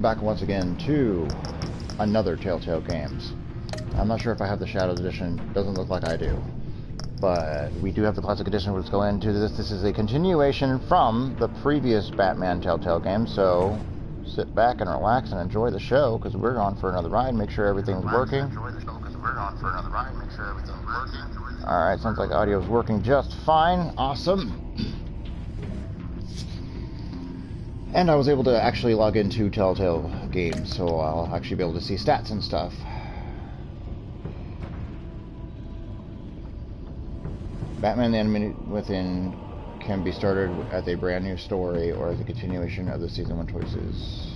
Back once again to another Telltale games. I'm not sure if I have the Shadows Edition. Doesn't look like I do. But we do have the Classic Edition. Let's go into this. This is a continuation from the previous Batman Telltale game, so sit back and relax and enjoy the show, because we're on for another ride. Make sure everything's working. Alright, sounds like audio's working just fine. Awesome. And I was able to actually log into Telltale games, so I'll actually be able to see stats and stuff. Batman the Animated Within can be started as a brand new story or as a continuation of the Season 1 choices.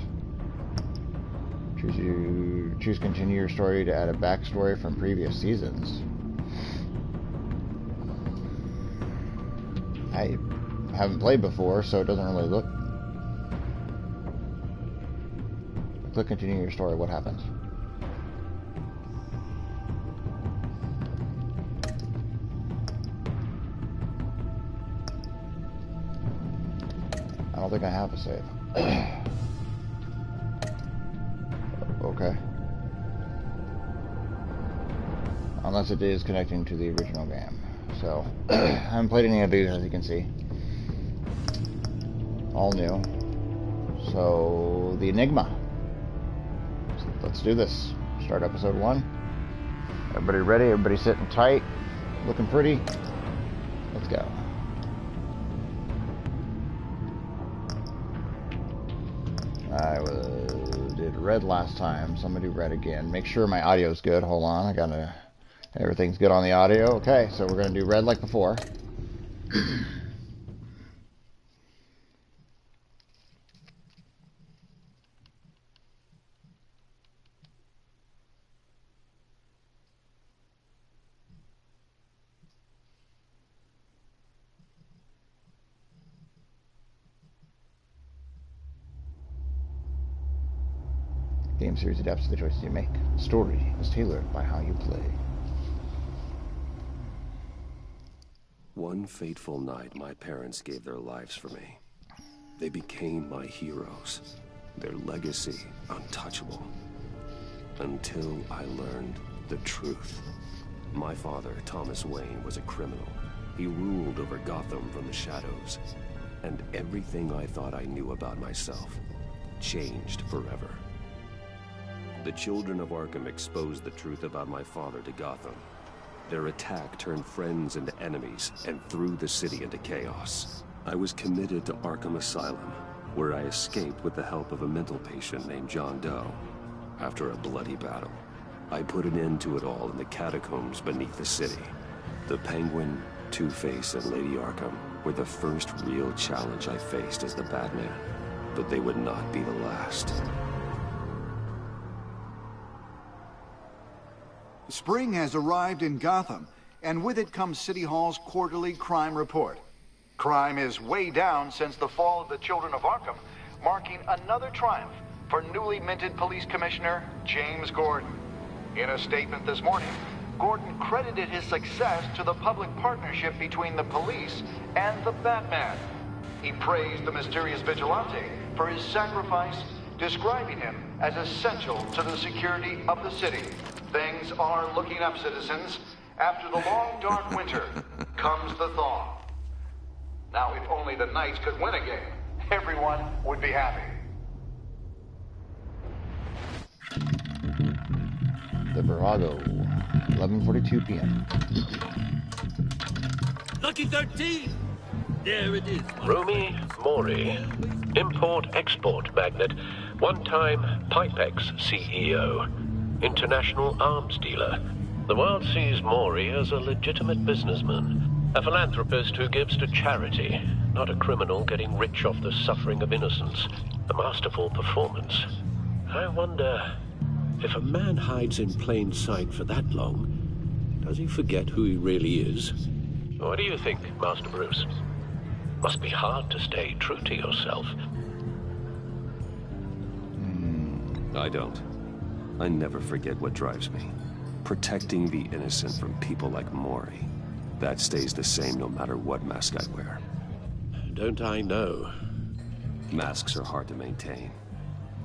Choose continue your story to add a backstory from previous seasons. I haven't played before, so it doesn't really look... Click continue your story, what happens? I don't think I have a save. Okay. Unless it is connecting to the original game. So, I haven't played any of these, as you can see. All new. So, the Enigma. So let's do this. Start episode 1. Everybody ready? Everybody sitting tight? Looking pretty? Let's go. I did red last time, so I'm gonna do red again. Make sure my audio's good. Hold on, everything's good on the audio. Okay, so we're gonna do red like before. Game series adapts to the choices you make. The story is tailored by how you play. One fateful night, my parents gave their lives for me. They became my heroes. Their legacy untouchable. Until I learned the truth. My father, Thomas Wayne, was a criminal. He ruled over Gotham from the shadows. And everything I thought I knew about myself changed forever. The children of Arkham exposed the truth about my father to Gotham. Their attack turned friends into enemies and threw the city into chaos. I was committed to Arkham Asylum, where I escaped with the help of a mental patient named John Doe. After a bloody battle, I put an end to it all in the catacombs beneath the city. The Penguin, Two-Face, and Lady Arkham were the first real challenge I faced as the Batman, but they would not be the last. Spring has arrived in Gotham, and with it comes City Hall's quarterly crime report. Crime is way down since the fall of the Children of Arkham, marking another triumph for newly minted Police Commissioner James Gordon. In a statement this morning, Gordon credited his success to the public partnership between the police and the Batman. He praised the mysterious vigilante for his sacrifice, describing him as essential to the security of the city. Things are looking up, citizens. After the long, dark winter comes the thaw. Now, if only the Knights could win a game, everyone would be happy. The Virago, 11:42 p.m. Lucky 13! There it is. Romy Mori, import-export magnate, one-time Pipex CEO, international arms dealer. The world sees Mori as a legitimate businessman, a philanthropist who gives to charity, not a criminal getting rich off the suffering of innocence. A masterful performance. I wonder, if a man hides in plain sight for that long, does he forget who he really is? What do you think, Master Bruce? Must be hard to stay true to yourself. I don't. I never forget what drives me. Protecting the innocent from people like Mori. That stays the same no matter what mask I wear. Don't I know? Masks are hard to maintain.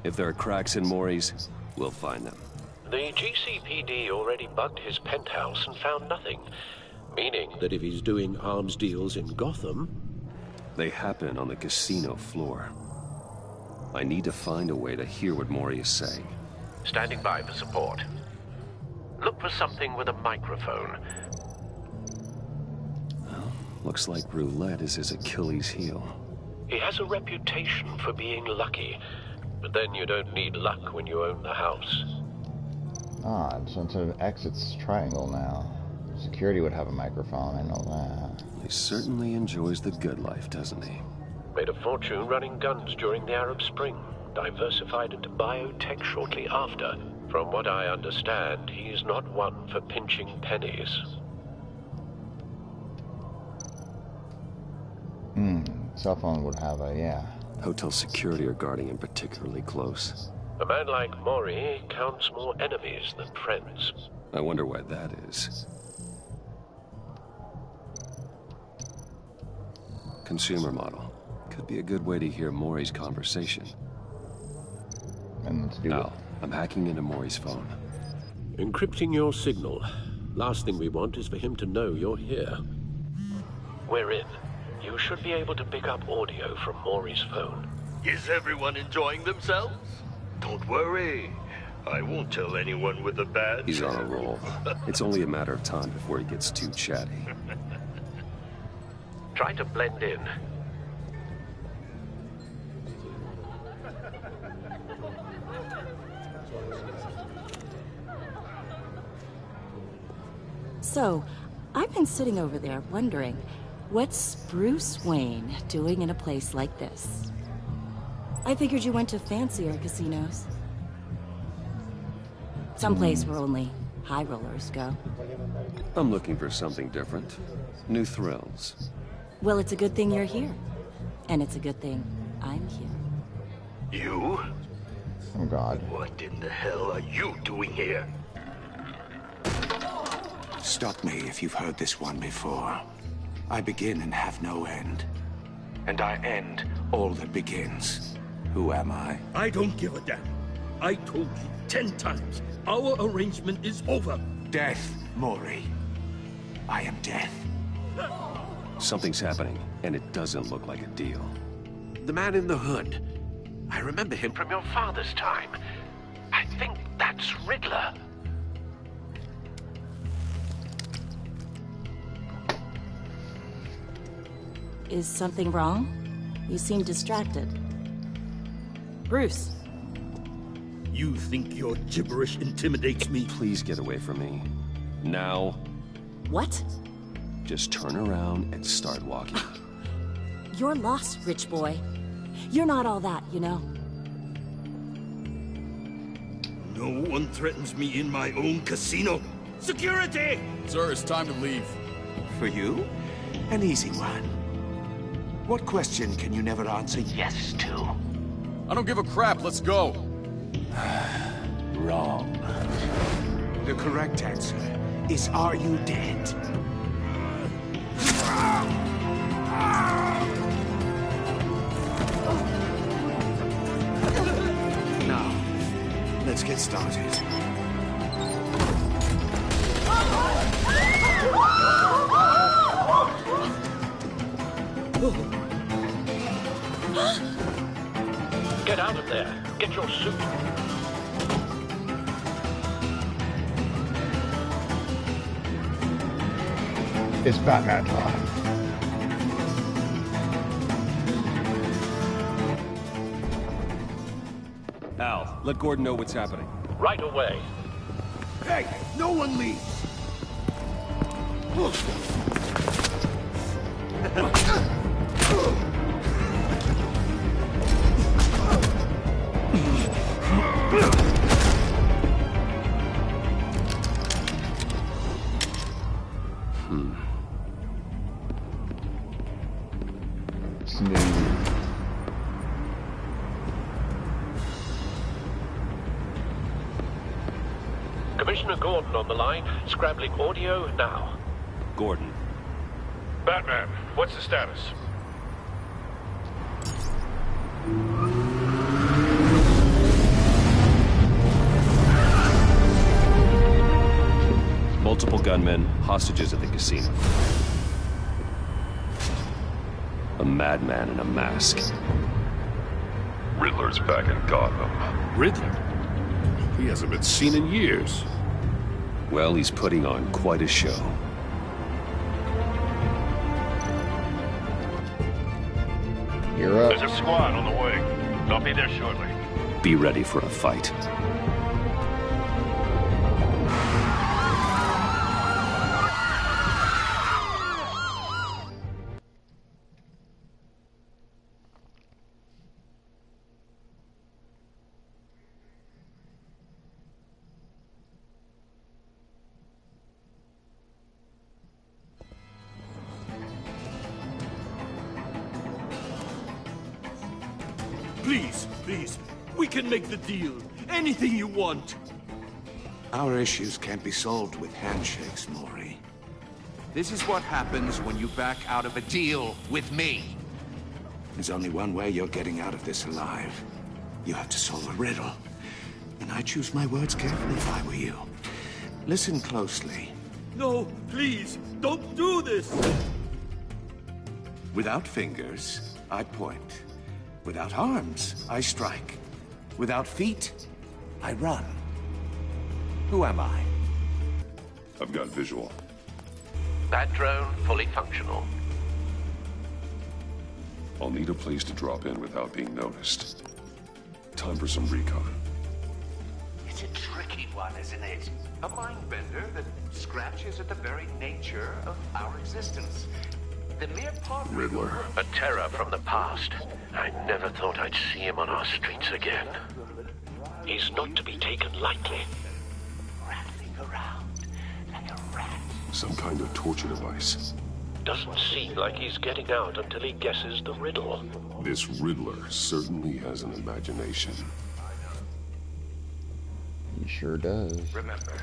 If there are cracks in Maury's, we'll find them. The GCPD already bugged his penthouse and found nothing. Meaning that if he's doing arms deals in Gotham... They happen on the casino floor. I need to find a way to hear what Maury is saying. Standing by for support. Look for something with a microphone. Well, looks like roulette is his Achilles heel. He has a reputation for being lucky. But then you don't need luck when you own the house. Odd, so instead of exits, triangle now. Security would have a microphone, I know that. He certainly enjoys the good life, doesn't he? Made a fortune running guns during the Arab Spring. Diversified into biotech shortly after. From what I understand, he's not one for pinching pennies. Cell phone would have a, yeah. Hotel security are guarding him particularly close. A man like Maury counts more enemies than friends. I wonder why that is. Consumer model. Could be a good way to hear Maury's conversation. And let's do Al, I'm hacking into Maury's phone. Encrypting your signal. Last thing we want is for him to know you're here. We're in. You should be able to pick up audio from Maury's phone. Is everyone enjoying themselves? Don't worry. I won't tell anyone with a badge. He's on a roll. It's only a matter of time before he gets too chatty. Try to blend in. So, I've been sitting over there wondering, what's Bruce Wayne doing in a place like this? I figured you went to fancier casinos. Someplace where only high rollers go. I'm looking for something different. New thrills. Well, it's a good thing you're here. And it's a good thing I'm here. You? Oh god. What in the hell are you doing here? Stop me if you've heard this one before. I begin and have no end. And I end all that begins. Who am I? I don't give a damn. I told you 10 times. Our arrangement is over. Death, Maury. I am death. Something's happening, and it doesn't look like a deal. The man in the hood. I remember him from your father's time. I think that's Riddler. Is something wrong? You seem distracted. Bruce. You think your gibberish intimidates me? Please get away from me. Now. What? Just turn around and start walking. You're lost, rich boy. You're not all that, you know. No one threatens me in my own casino. Security! Sir, it's time to leave. For you? An easy one. What question can you never answer yes to? I don't give a crap, let's go. Wrong. The correct answer is, are you dead? Now, let's get started. Get out of there. Get your suit. It's Batman time. Al, let Gordon know what's happening. Right away. Hey, no one leaves! Commissioner Gordon on the line, scrambling audio now. Gordon. Batman, what's the status? Couple gunmen, hostages at the casino. A madman in a mask. Riddler's back in Gotham. Riddler? He hasn't been seen in years. Well, he's putting on quite a show. You're up. There's a squad on the way. I'll be there shortly. Be ready for a fight. Please, please, we can make the deal. Anything you want. Our issues can't be solved with handshakes, Maury. This is what happens when you back out of a deal with me. There's only one way you're getting out of this alive. You have to solve a riddle. And I choose my words carefully if I were you. Listen closely. No, please, don't do this. Without fingers, I point. Without arms, I strike. Without feet, I run. Who am I? I've got visual. That drone fully functional. I'll need a place to drop in without being noticed. Time for some recon. It's a tricky one, isn't it? A mind bender that scratches at the very nature of our existence. The mere Riddler. A terror from the past. I never thought I'd see him on our streets again. He's not to be taken lightly. rattling around like a rat. Some kind of torture device. Doesn't seem like he's getting out until he guesses the riddle. This Riddler certainly has an imagination. He sure does. Remember,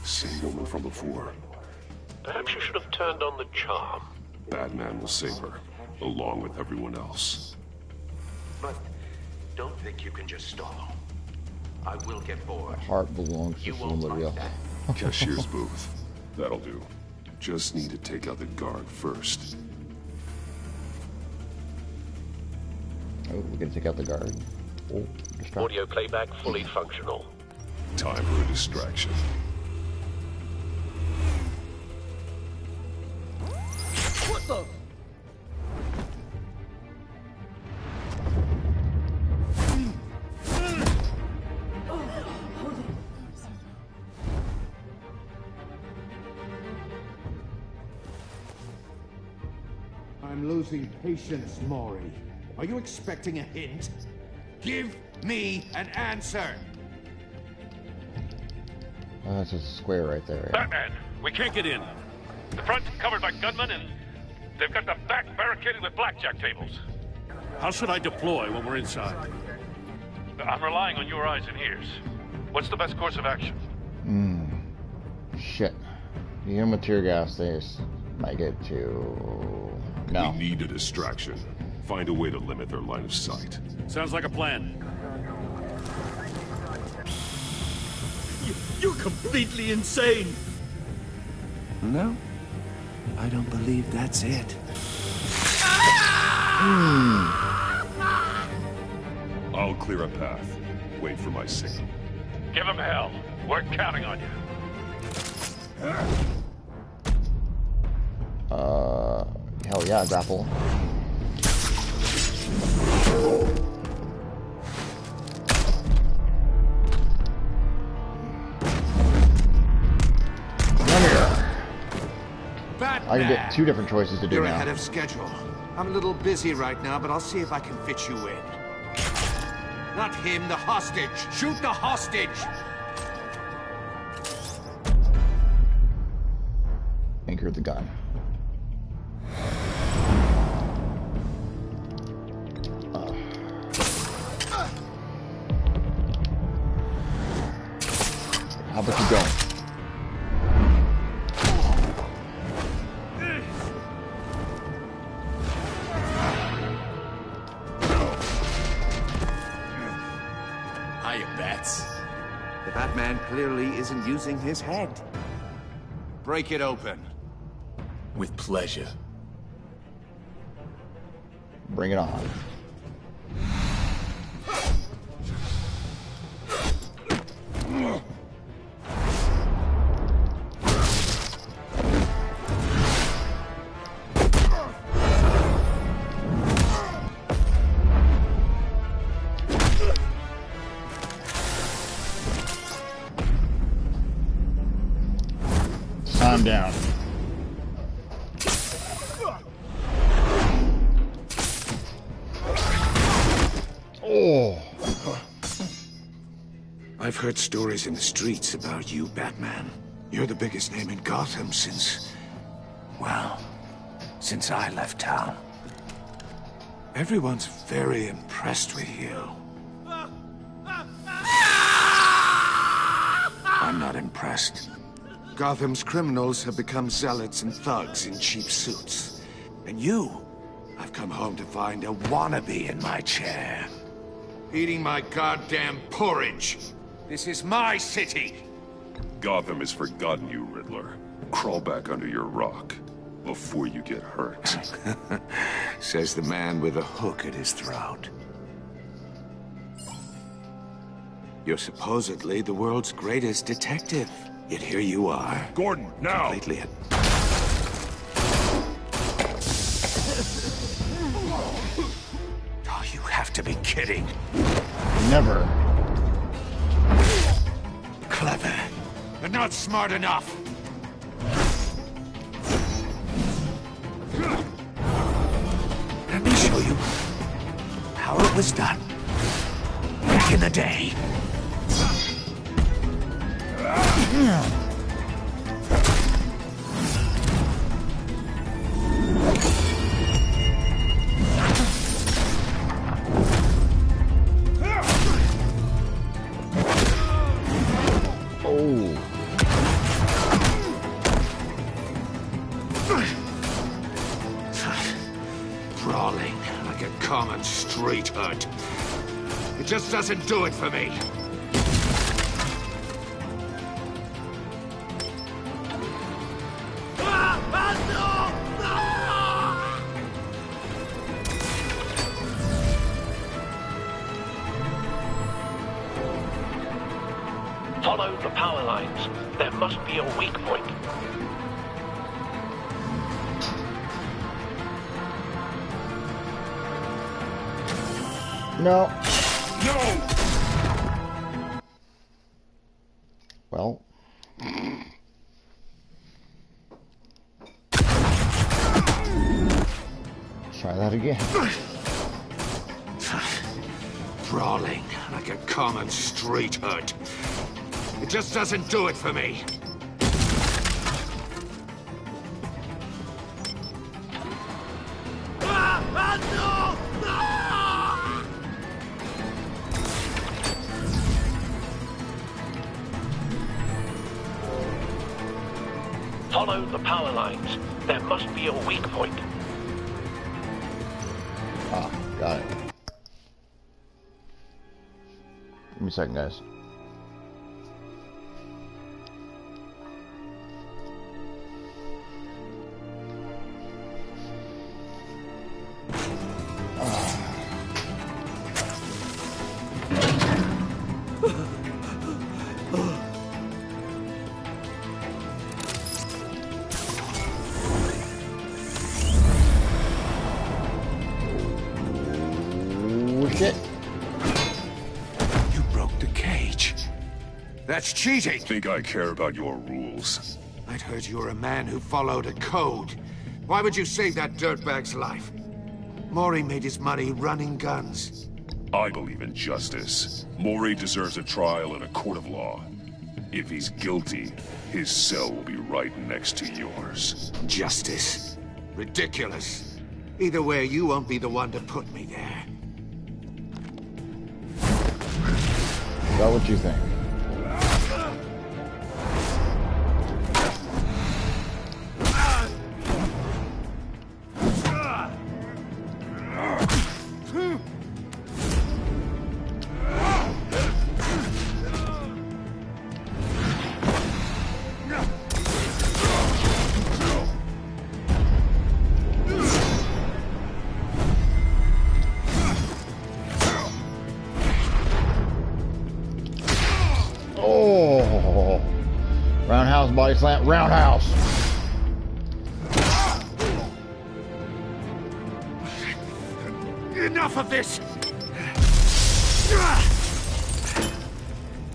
Same woman from before. Perhaps you should have turned on the charm. Batman will save her, along with everyone else. but don't think you can just stall. I will get bored. Heart belongs to You won't somebody like else. that. Cashier's booth. That'll do. Just need to take out the guard first. Oh, we're gonna take out the guard. Oh, distract. Audio playback fully functional. Time for a distraction. What the? I'm losing patience, Maury. Are you expecting a hint? Give me an answer! Oh, that's a square right there. Yeah. Batman! We can't get in. The front's covered by gunmen, and they've got the back barricaded with blackjack tables. How should I deploy when we're inside? I'm relying on your eyes and ears. What's the best course of action? Shit. The human tear gas, they might get to... No. We need a distraction. Find a way to limit their line of sight. Sounds like a plan. You're completely insane. No, I don't believe that's it. I'll clear a path. Wait for my signal. Give him hell. We're counting on you. Hell yeah, grapple. Come here. Batman! I can get two different choices to do You're now. ahead of schedule. I'm a little busy right now, but I'll see if I can fit you in. Not him, the hostage! Shoot the hostage! Anchor the gun. How about you go? Hiya, Bats. The Batman clearly isn't using his head. Break it open. With pleasure. Bring it on. Time down. Oh. I've heard stories in the streets about you, Batman. You're the biggest name in Gotham since... well, since I left town. Everyone's very impressed with you. I'm not impressed. Gotham's criminals have become zealots and thugs in cheap suits. And you, I've come home to find a wannabe in my chair. Eating my goddamn porridge. This is my city. Gotham has forgotten you, Riddler. Crawl back under your rock before you get hurt. Says the man with a hook at his throat. You're supposedly the world's greatest detective. Yet here you are. Gordon, now! Completely Oh, you have to be kidding. Never. Clever, but not smart enough. Let me show you how it was done back in the day. Brawling like a common street hood. It just doesn't do it for me. Follow the power lines. There must be a weak point. No. No! Well. Try that again. Brawling like a common street hood. It just doesn't do it for me. Follow the power lines. There must be a weak point. Ah, got it. Give me a second, guys. You broke the cage. That's cheating. Think I care about your rules? I'd heard you were a man who followed a code. Why would you save that dirtbag's life? Mori made his money running guns. I believe in justice. Mori deserves a trial in a court of law. If he's guilty, his cell will be right next to yours. Justice? Ridiculous. Either way, you won't be the one to put me there. Is that what you think? roundhouse, body slam, roundhouse. Enough of this!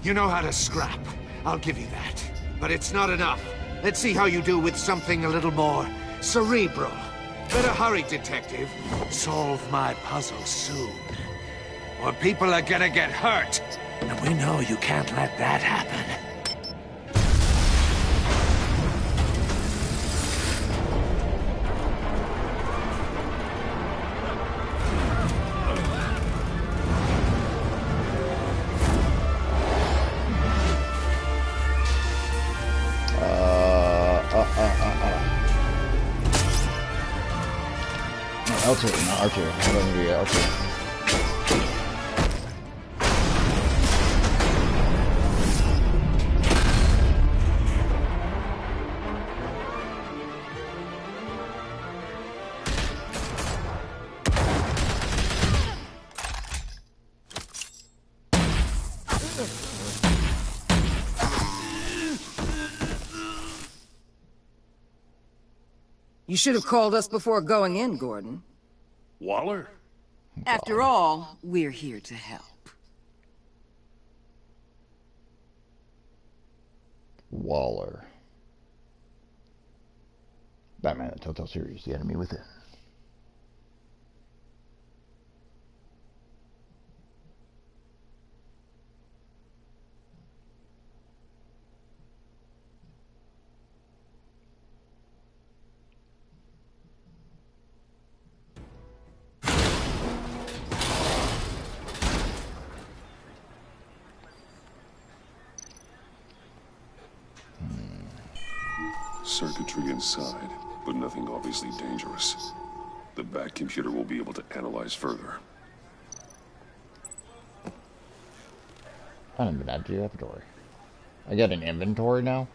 You know how to scrap. I'll give you that. But it's not enough. Let's see how you do with something a little more cerebral. Better hurry, detective. Solve my puzzle soon. Or people are gonna get hurt. And we know you can't let that happen. L2, not R2. I don't need to get R2. You should have called us before going in, Gordon. Waller? After all, we're here to help. Waller. Batman, the Telltale series, The Enemy Within. Circuitry inside, but nothing obviously dangerous. The Bat computer will be able to analyze further. I haven't been added to your inventory. I get an inventory now?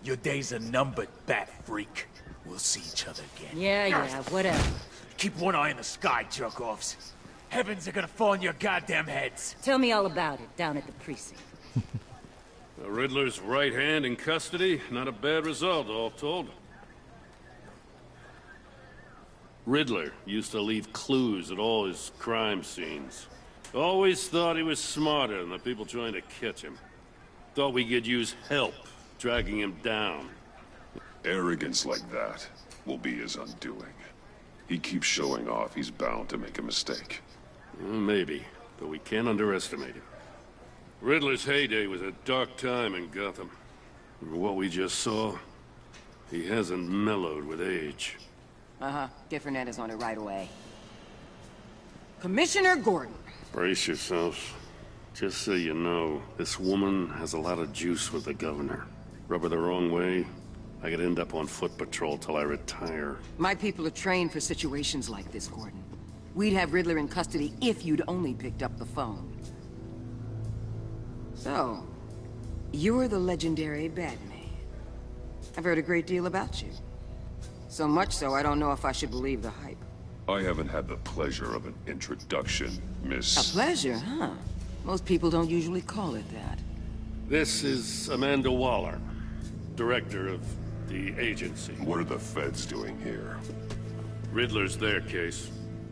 Your days are numbered, Bat Freak. We'll see each other again. Yeah, whatever. Keep one eye in the sky, jerk-offs. Heavens are gonna fall on your goddamn heads. Tell me all about it down at the precinct. The Riddler's right hand in custody. Not a bad result, all told. Riddler used to leave clues at all his crime scenes. Always thought he was smarter than the people trying to catch him. Thought we could use help dragging him down. Arrogance like that will be his undoing. He keeps showing off, he's bound to make a mistake. Maybe, but we can't underestimate him. Riddler's heyday was a dark time in Gotham. For what we just saw, he hasn't mellowed with age. Get Fernandez on it right away. Commissioner Gordon. Brace yourselves. Just so you know, this woman has a lot of juice with the governor. Rub her the wrong way, I could end up on foot patrol till I retire. My people are trained for situations like this, Gordon. We'd have Riddler in custody if you'd only picked up the phone. So, you're the legendary Batman. I've heard a great deal about you. So much so, I don't know if I should believe the hype. I haven't had the pleasure of an introduction, Miss... A pleasure, huh? Most people don't usually call it that. This is Amanda Waller, director of the agency. What are the feds doing here? Riddler's their case.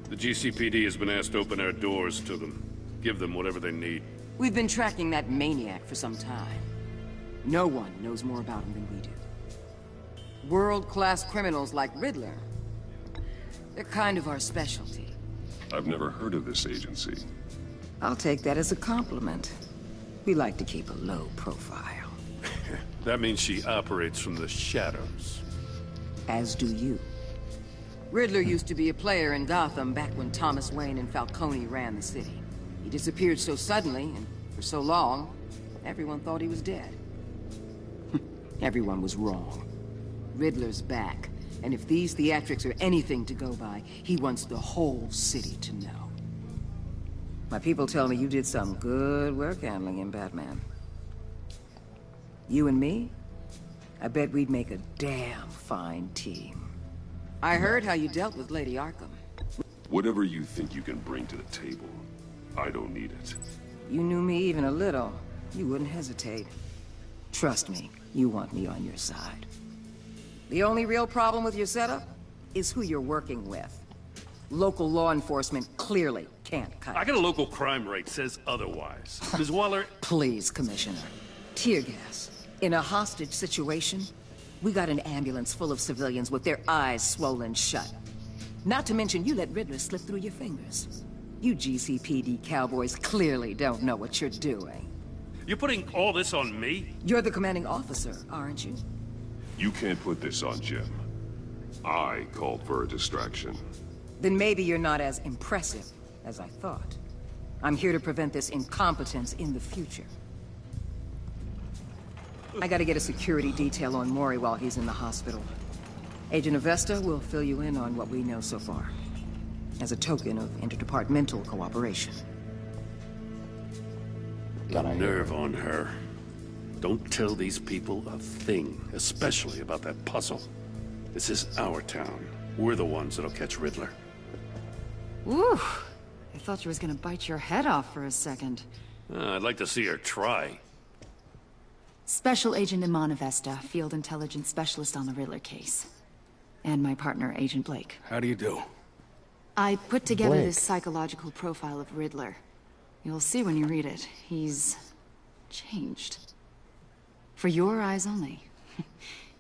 The GCPD has been asked to open our doors to them. Give them whatever they need. We've been tracking that maniac for some time. No one knows more about him than we do. World-class criminals like Riddler. They're kind of our specialty. I've never heard of this agency. I'll take that as a compliment. We like to keep a low profile. That means she operates from the shadows. As do you. Riddler used to be a player in Gotham back when Thomas Wayne and Falcone ran the city. He disappeared so suddenly, and for so long, everyone thought he was dead. Everyone was wrong. Riddler's back, and if these theatrics are anything to go by, he wants the whole city to know. My people tell me you did some good work handling him, Batman. You and me? I bet we'd make a damn fine team. I heard how you dealt with Lady Arkham. Whatever you think you can bring to the table, I don't need it. You knew me even a little, you wouldn't hesitate. Trust me, you want me on your side. The only real problem with your setup is who you're working with. Local law enforcement clearly can't cut it. I got a local crime rate says otherwise. Ms. Waller... Please, Commissioner. Tear gas. In a hostage situation, we got an ambulance full of civilians with their eyes swollen shut. Not to mention you let Riddler slip through your fingers. You GCPD cowboys clearly don't know what you're doing. You're putting all this on me? You're the commanding officer, aren't you? You can't put this on Jim. I called for a distraction. Then maybe you're not as impressive as I thought. I'm here to prevent this incompetence in the future. I gotta get a security detail on Mori while he's in the hospital. Agent Avesta will fill you in on what we know so far, as a token of interdepartmental cooperation. The nerve on her. Don't tell these people a thing, especially about that puzzle. This is our town. We're the ones that'll catch Riddler. Woo! I thought you was gonna bite your head off for a second. I'd like to see her try. Special Agent Iman Avesta, Field Intelligence Specialist on the Riddler case. And my partner, Agent Blake. How do you do? I put together Blake. this psychological profile of Riddler. You'll see when you read it. He's... changed. For your eyes only,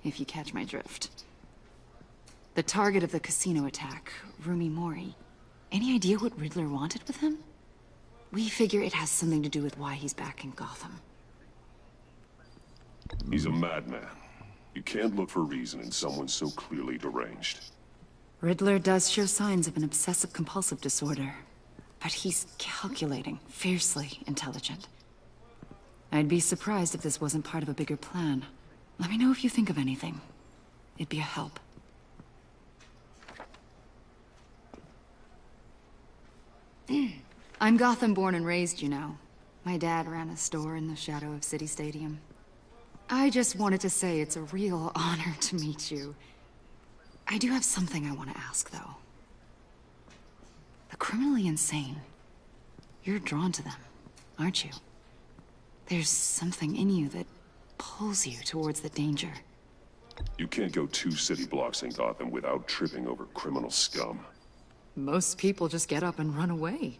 if you catch my drift. The target of the casino attack, Rumi Mori. Any idea what Riddler wanted with him? We figure it has something to do with why he's back in Gotham. He's a madman. You can't look for reason in someone so clearly deranged. Riddler does show signs of an obsessive-compulsive disorder. But he's calculating, fiercely intelligent. I'd be surprised if this wasn't part of a bigger plan. Let me know if you think of anything. It'd be a help. I'm Gotham born and raised, you know. My dad ran a store in the shadow of City Stadium. I just wanted to say it's a real honor to meet you. I do have something I want to ask, though. The criminally insane. You're drawn to them, aren't you? There's something in you that pulls you towards the danger. You can't go 2 city blocks in Gotham without tripping over criminal scum. Most people just get up and run away.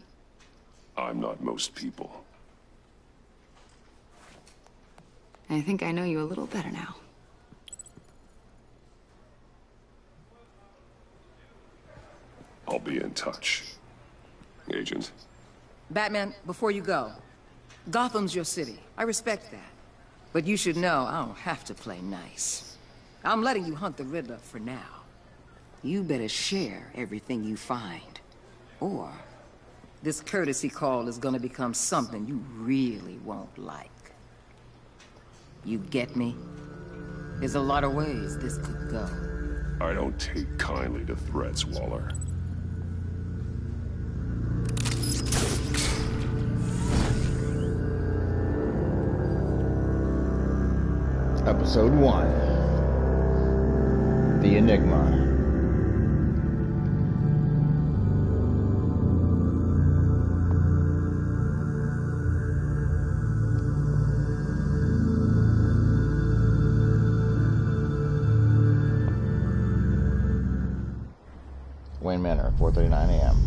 I'm not most people. I think I know you a little better now. I'll be in touch. Agent. Batman, before you go, Gotham's your city. I respect that. But you should know I don't have to play nice. I'm letting you hunt the Riddler for now. You better share everything you find. Or this courtesy call is gonna become something you really won't like. You get me? There's a lot of ways this could go. I don't take kindly to threats, Waller. Episode 1. The Enigma. Wayne Manor, 4:39 a.m.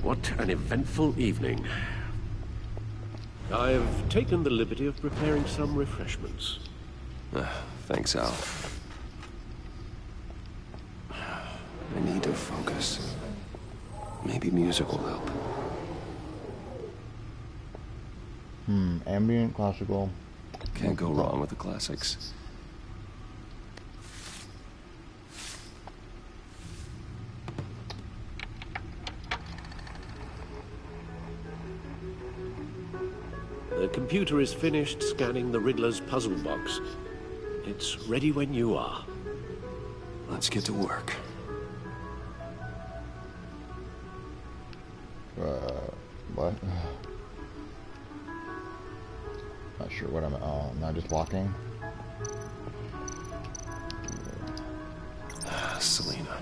What an eventful evening. I've taken the liberty of preparing some refreshments. Thanks, Al. I need to focus. Maybe music will help. Ambient, classical. Can't go wrong with the classics. The computer is finished scanning the Riddler's puzzle box. It's ready when you are. Let's get to work. What? Not sure what I'm. Oh, am I just walking? Selena.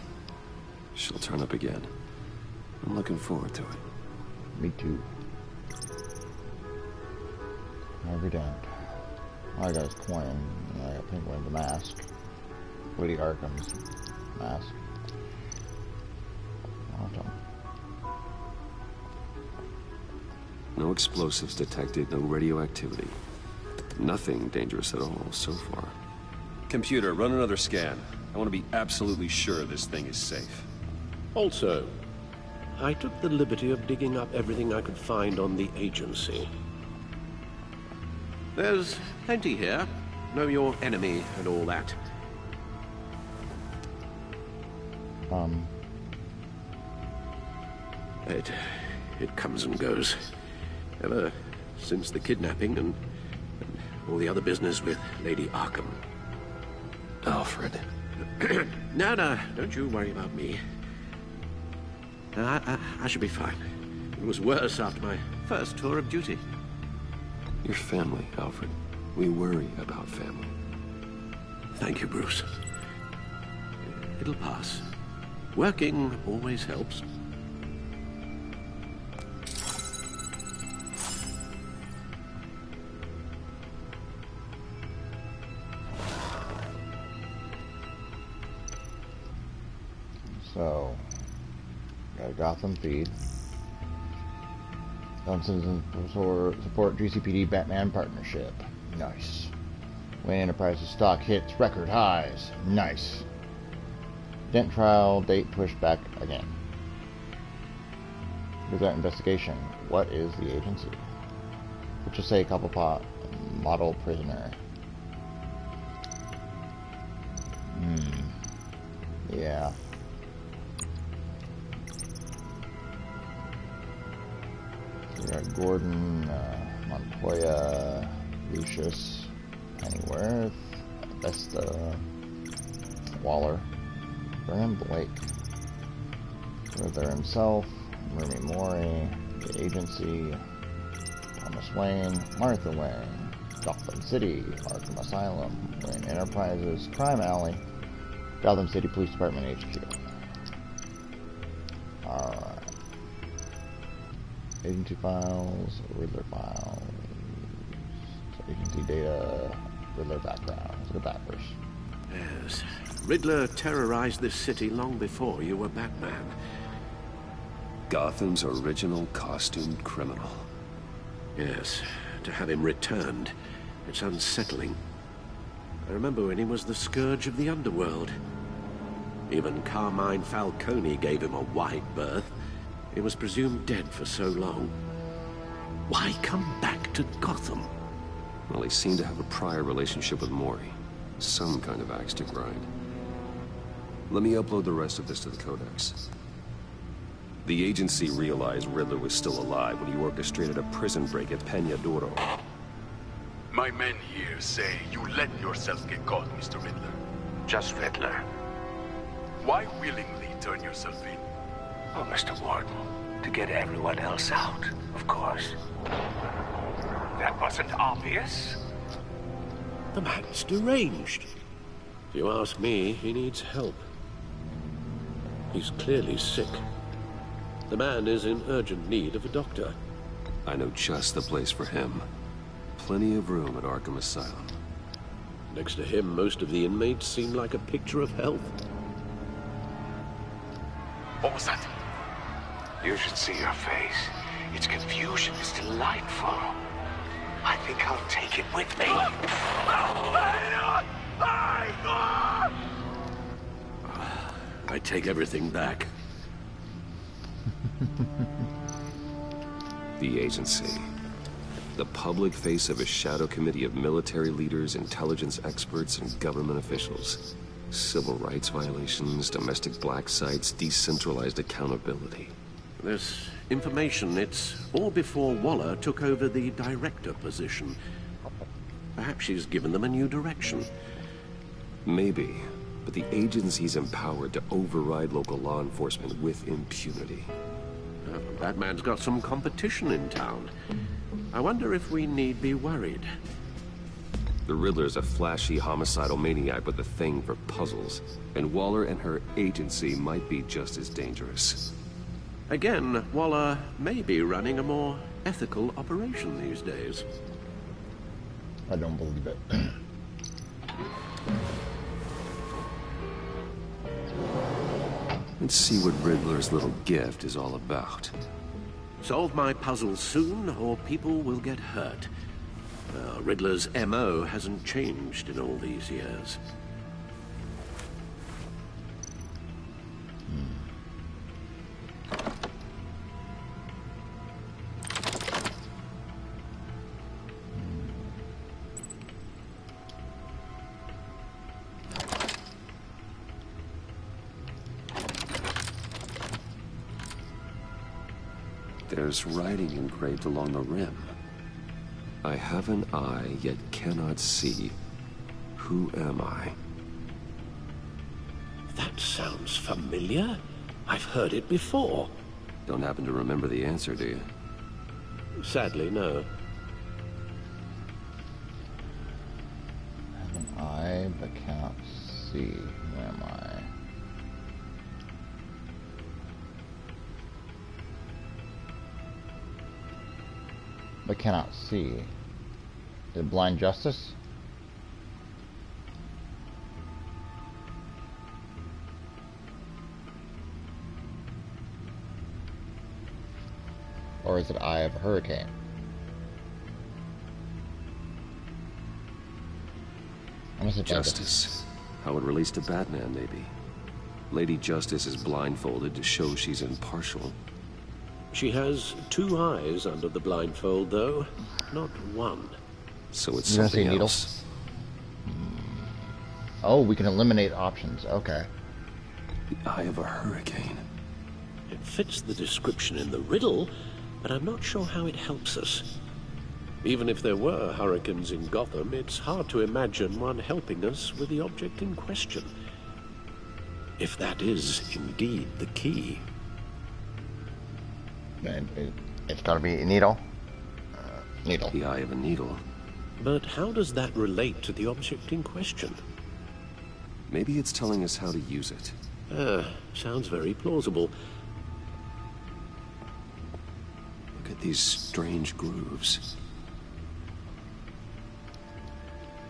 She'll turn up again. I'm looking forward to it. Me too. Never done. I got his coin. I got Penguin, the mask. Lady Arkham's mask. Awesome. No explosives detected, no radioactivity. Nothing dangerous at all so far. Computer, run another scan. I want to be absolutely sure this thing is safe. Also, I took the liberty of digging up everything I could find on the agency. There's plenty here. Know your enemy and all that. It comes and goes. Ever since the kidnapping and all the other business with Lady Arkham. Alfred. No, don't you worry about me. I should be fine. It was worse after my first tour of duty. Your family, Alfred. We worry about family. Thank you, Bruce. It'll pass. Working always helps. So, got a Gotham feed. Citizens support GCPD Batman partnership. Nice. Wayne Enterprises stock hits record highs. Nice. Dent trial date pushed back again. Without investigation, what is the agency? Let's just say Cobblepot model prisoner. Yeah. We got Gordon, Montoya, Lucius, Pennyworth, Vesta, Waller, Vernon Blake, Riddler himself, Rumi Mori, the agency, Thomas Wayne, Martha Wayne, Gotham City, Arkham Asylum, Wayne Enterprises, Crime Alley, Gotham City Police Department HQ. Alright. Agency files, Riddler files, agency data, Riddler background. Let's look at that first. Yes. Riddler terrorized this city long before you were Batman. Gotham's original costumed criminal. Yes. To have him returned, it's unsettling. I remember when he was the scourge of the underworld. Even Carmine Falcone gave him a wide berth. He was presumed dead for so long. Why come back to Gotham? Well, he seemed to have a prior relationship with Mori. Some kind of axe to grind. Let me upload the rest of this to the Codex. The agency realized Riddler was still alive when he orchestrated a prison break at Peña Duro. My men here say you let yourself get caught, Mr. Riddler. Just Riddler. Why willingly turn yourself in? Oh, Mr. Warden, to get everyone else out, of course. That wasn't obvious. The man's deranged. If you ask me, he needs help. He's clearly sick. The man is in urgent need of a doctor. I know just the place for him. Plenty of room at Arkham Asylum. Next to him, most of the inmates seem like a picture of health. What was that? You should see your face. Its confusion is delightful. I think I'll take it with me. I take everything back. The agency. The public face of a shadow committee of military leaders, intelligence experts, and government officials. Civil rights violations, domestic black sites, decentralized accountability. This information, it's all before Waller took over the director position. Perhaps she's given them a new direction. Maybe. but the agency's empowered to override local law enforcement with impunity. Batman's got some competition in town. I wonder if we need be worried. The Riddler's a flashy, homicidal maniac with a thing for puzzles, and Waller and her agency might be just as dangerous. Again, Waller may be running a more ethical operation these days. I don't believe it. Let's see what Riddler's little gift is all about. Solve my puzzle soon, or people will get hurt. Riddler's MO hasn't changed in all these years. There's writing engraved along the rim. I have an eye, yet cannot see. Who am I? That sounds familiar. I've heard it before. Don't happen to remember the answer, do you? Sadly, no. I have an eye, but cannot see. Who am I? But cannot see. Did blind justice? Or is it Eye of a Hurricane? I must have Justice. How it relates to Batman, maybe. Lady Justice is blindfolded to show she's impartial. She has 2 eyes under the blindfold, though, not 1. So it's You're gonna say something needle? else. Oh, we can eliminate options. Okay. The Eye of a Hurricane. It fits the description in the riddle, but I'm not sure how it helps us. Even if there were hurricanes in Gotham, it's hard to imagine one helping us with the object in question. If that is indeed the key. It's gotta be a needle. Needle. The eye of a needle. But how does that relate to the object in question? Maybe it's telling us how to use it. Sounds very plausible. Look at these strange grooves.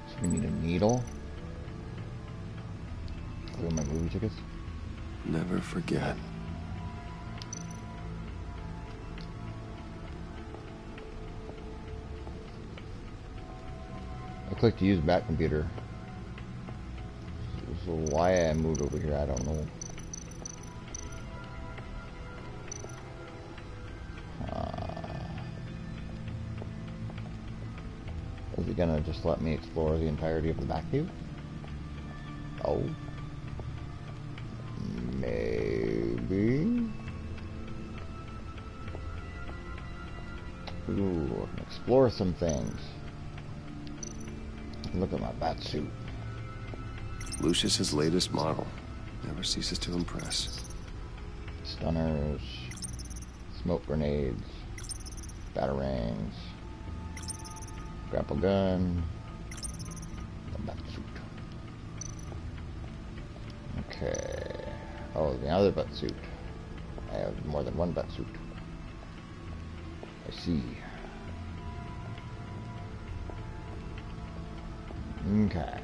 So we need a needle. Glue my movie tickets. Never forget. I clicked to use Bat Computer. So why I moved over here, I don't know. Is it gonna just let me explore the entirety of the back view? Oh. Maybe. Ooh, I can explore some things. Look at my bat suit. Lucius's latest model. Never ceases to impress. Stunners, smoke grenades, batarangs, grapple gun, the bat suit. Okay. Oh, the other bat suit. I have more than one bat suit. I see. Okay.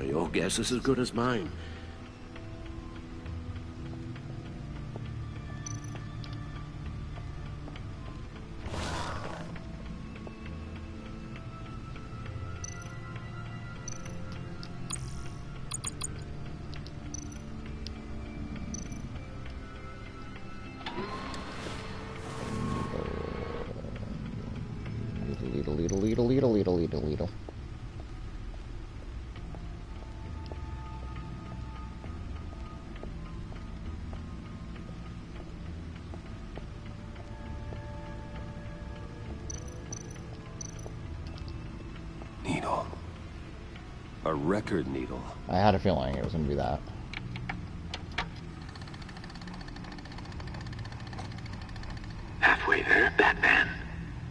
Your guess is as good as mine. Leedle. A record needle. I had a feeling it was going to be that. Halfway there, Batman.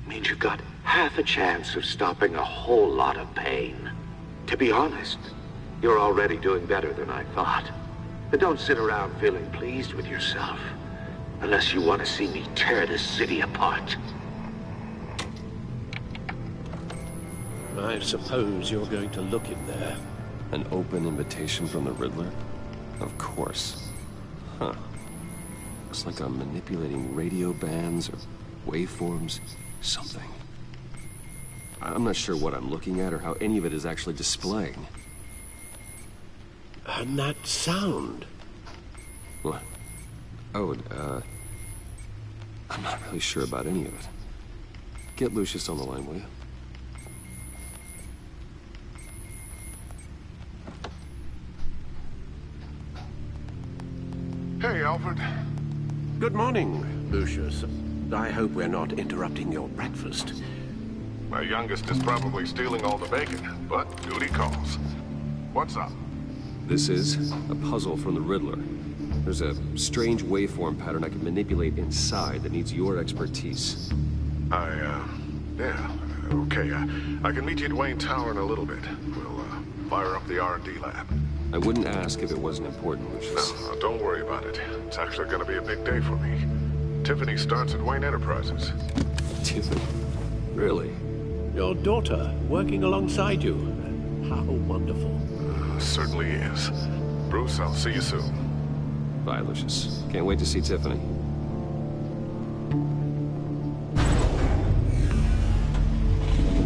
Means you've got half a chance of stopping a whole lot of pain. To be honest, you're already doing better than I thought. But don't sit around feeling pleased with yourself. Unless you want to see me tear this city apart. I suppose you're going to look in there. An open invitation from the Riddler? Of course. Huh. Looks like I'm manipulating radio bands or waveforms. Something. I'm not sure what I'm looking at or how any of it is actually displaying. And that sound. What? Oh, I'm not really sure about any of it. Get Lucius on the line, will you? Hey, Alfred. Good morning, Lucius. I hope we're not interrupting your breakfast. My youngest is probably stealing all the bacon, but duty calls. What's up? This is a puzzle from the Riddler. There's a strange waveform pattern I can manipulate inside that needs your expertise. Yeah, okay. I can meet you at Wayne Tower in a little bit. We'll, fire up the R&D lab. I wouldn't ask if it wasn't important, Lucius. No, don't worry about it. It's actually gonna be a big day for me. Tiffany starts at Wayne Enterprises. Tiffany? Really? Your daughter, working alongside you. How wonderful. Certainly is. Bruce, I'll see you soon. Bye, Lucius. Can't wait to see Tiffany.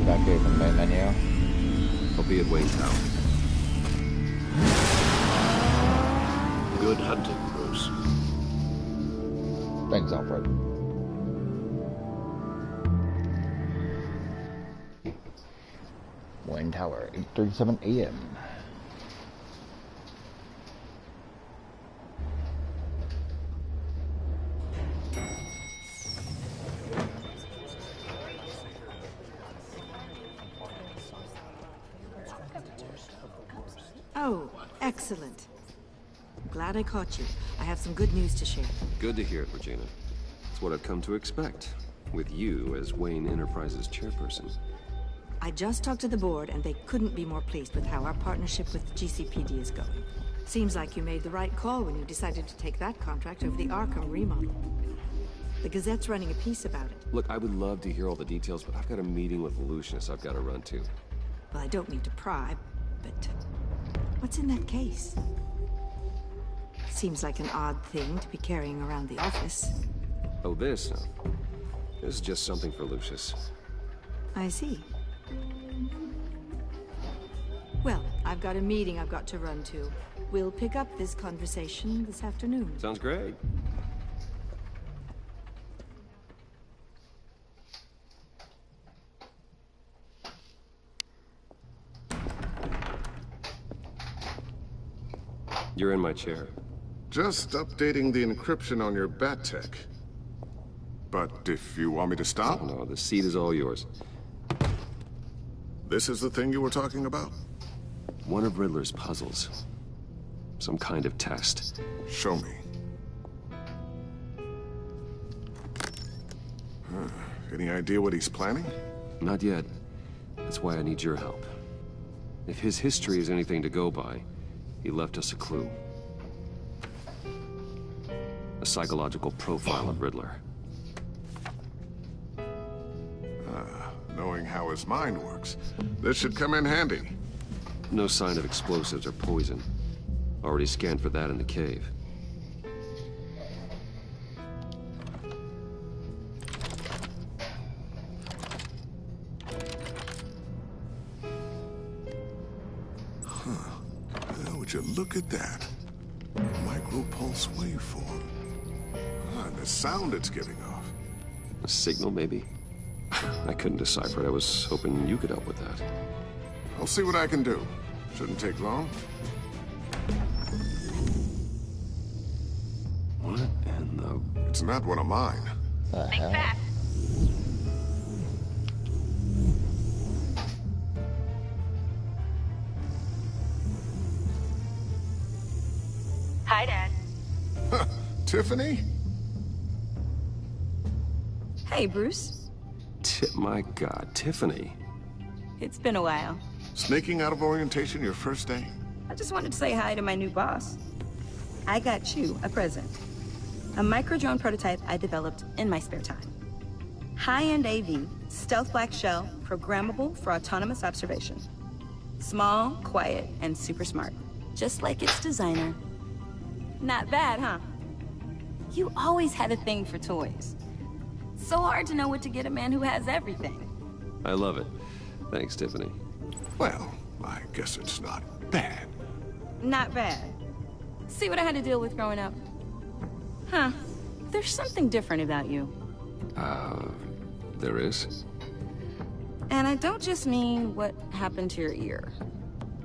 Back here from the main menu. I'll be at Wayne Tower. Good hunting, Bruce. Thanks, Alfred. Wayne Tower, 8:37 a.m. Oh, excellent. Glad I caught you. I have some good news to share. Good to hear it, Regina. It's what I've come to expect, with you as Wayne Enterprises chairperson. I just talked to the board, and they couldn't be more pleased with how our partnership with GCPD is going. Seems like you made the right call when you decided to take that contract over the Arkham remodel. The Gazette's running a piece about it. Look, I would love to hear all the details, but I've got a meeting with Lucius I've got to run to. Well, I don't mean to pry, but what's in that case? Seems like an odd thing to be carrying around the office. Oh, this? No. This is just something for Lucius. I see. Well, I've got a meeting I've got to run to. We'll pick up this conversation this afternoon. Sounds great. You're in my chair. Just updating the encryption on your bat tech. But if you want me to stop? Oh, no, the seat is all yours. This is the thing you were talking about? One of Riddler's puzzles. Some kind of test. Show me. Any idea what he's planning? Not yet. That's why I need your help. If his history is anything to go by, he left us a clue. A psychological profile of Riddler. Knowing how his mind works, this should come in handy. No sign of explosives or poison. Already scanned for that in the cave. Would you look at that? Micropulse waveform. And the sound it's giving off. A signal, maybe? I couldn't decipher it. I was hoping you could help with that. I'll see what I can do. Shouldn't take long. What in the... It's not one of mine. Think fast. Hi, Dad. Tiffany? Hey, Bruce. My God, Tiffany. It's been a while. Sneaking out of orientation your first day? I just wanted to say hi to my new boss. I got you a present. A micro-drone prototype I developed in my spare time. High-end AV, stealth black shell, programmable for autonomous observation. Small, quiet, and super smart. Just like its designer. Not bad, huh? You always had a thing for toys. So hard to know what to get a man who has everything. I love it. Thanks, Tiffany. Well, I guess it's not bad. Not bad. See what I had to deal with growing up? Huh. There's something different about you. There is? And I don't just mean what happened to your ear.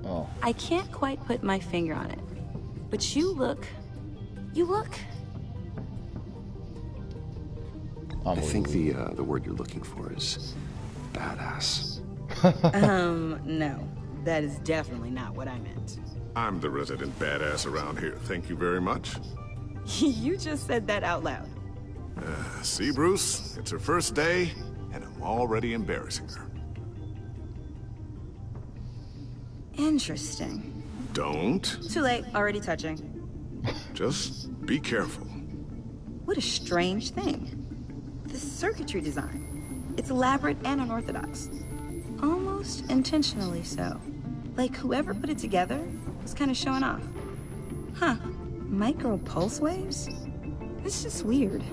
Oh. I can't quite put my finger on it. But you look... I think the word you're looking for is badass. No. That is definitely not what I meant. I'm the resident badass around here. Thank you very much. You just said that out loud. See, Bruce? It's her first day, and I'm already embarrassing her. Interesting. Don't. Too late. Already touching. Just be careful. What a strange thing. The circuitry design. It's elaborate and unorthodox. Almost intentionally so. Like whoever put it together was kind of showing off. Huh. Micro pulse waves? It's just weird.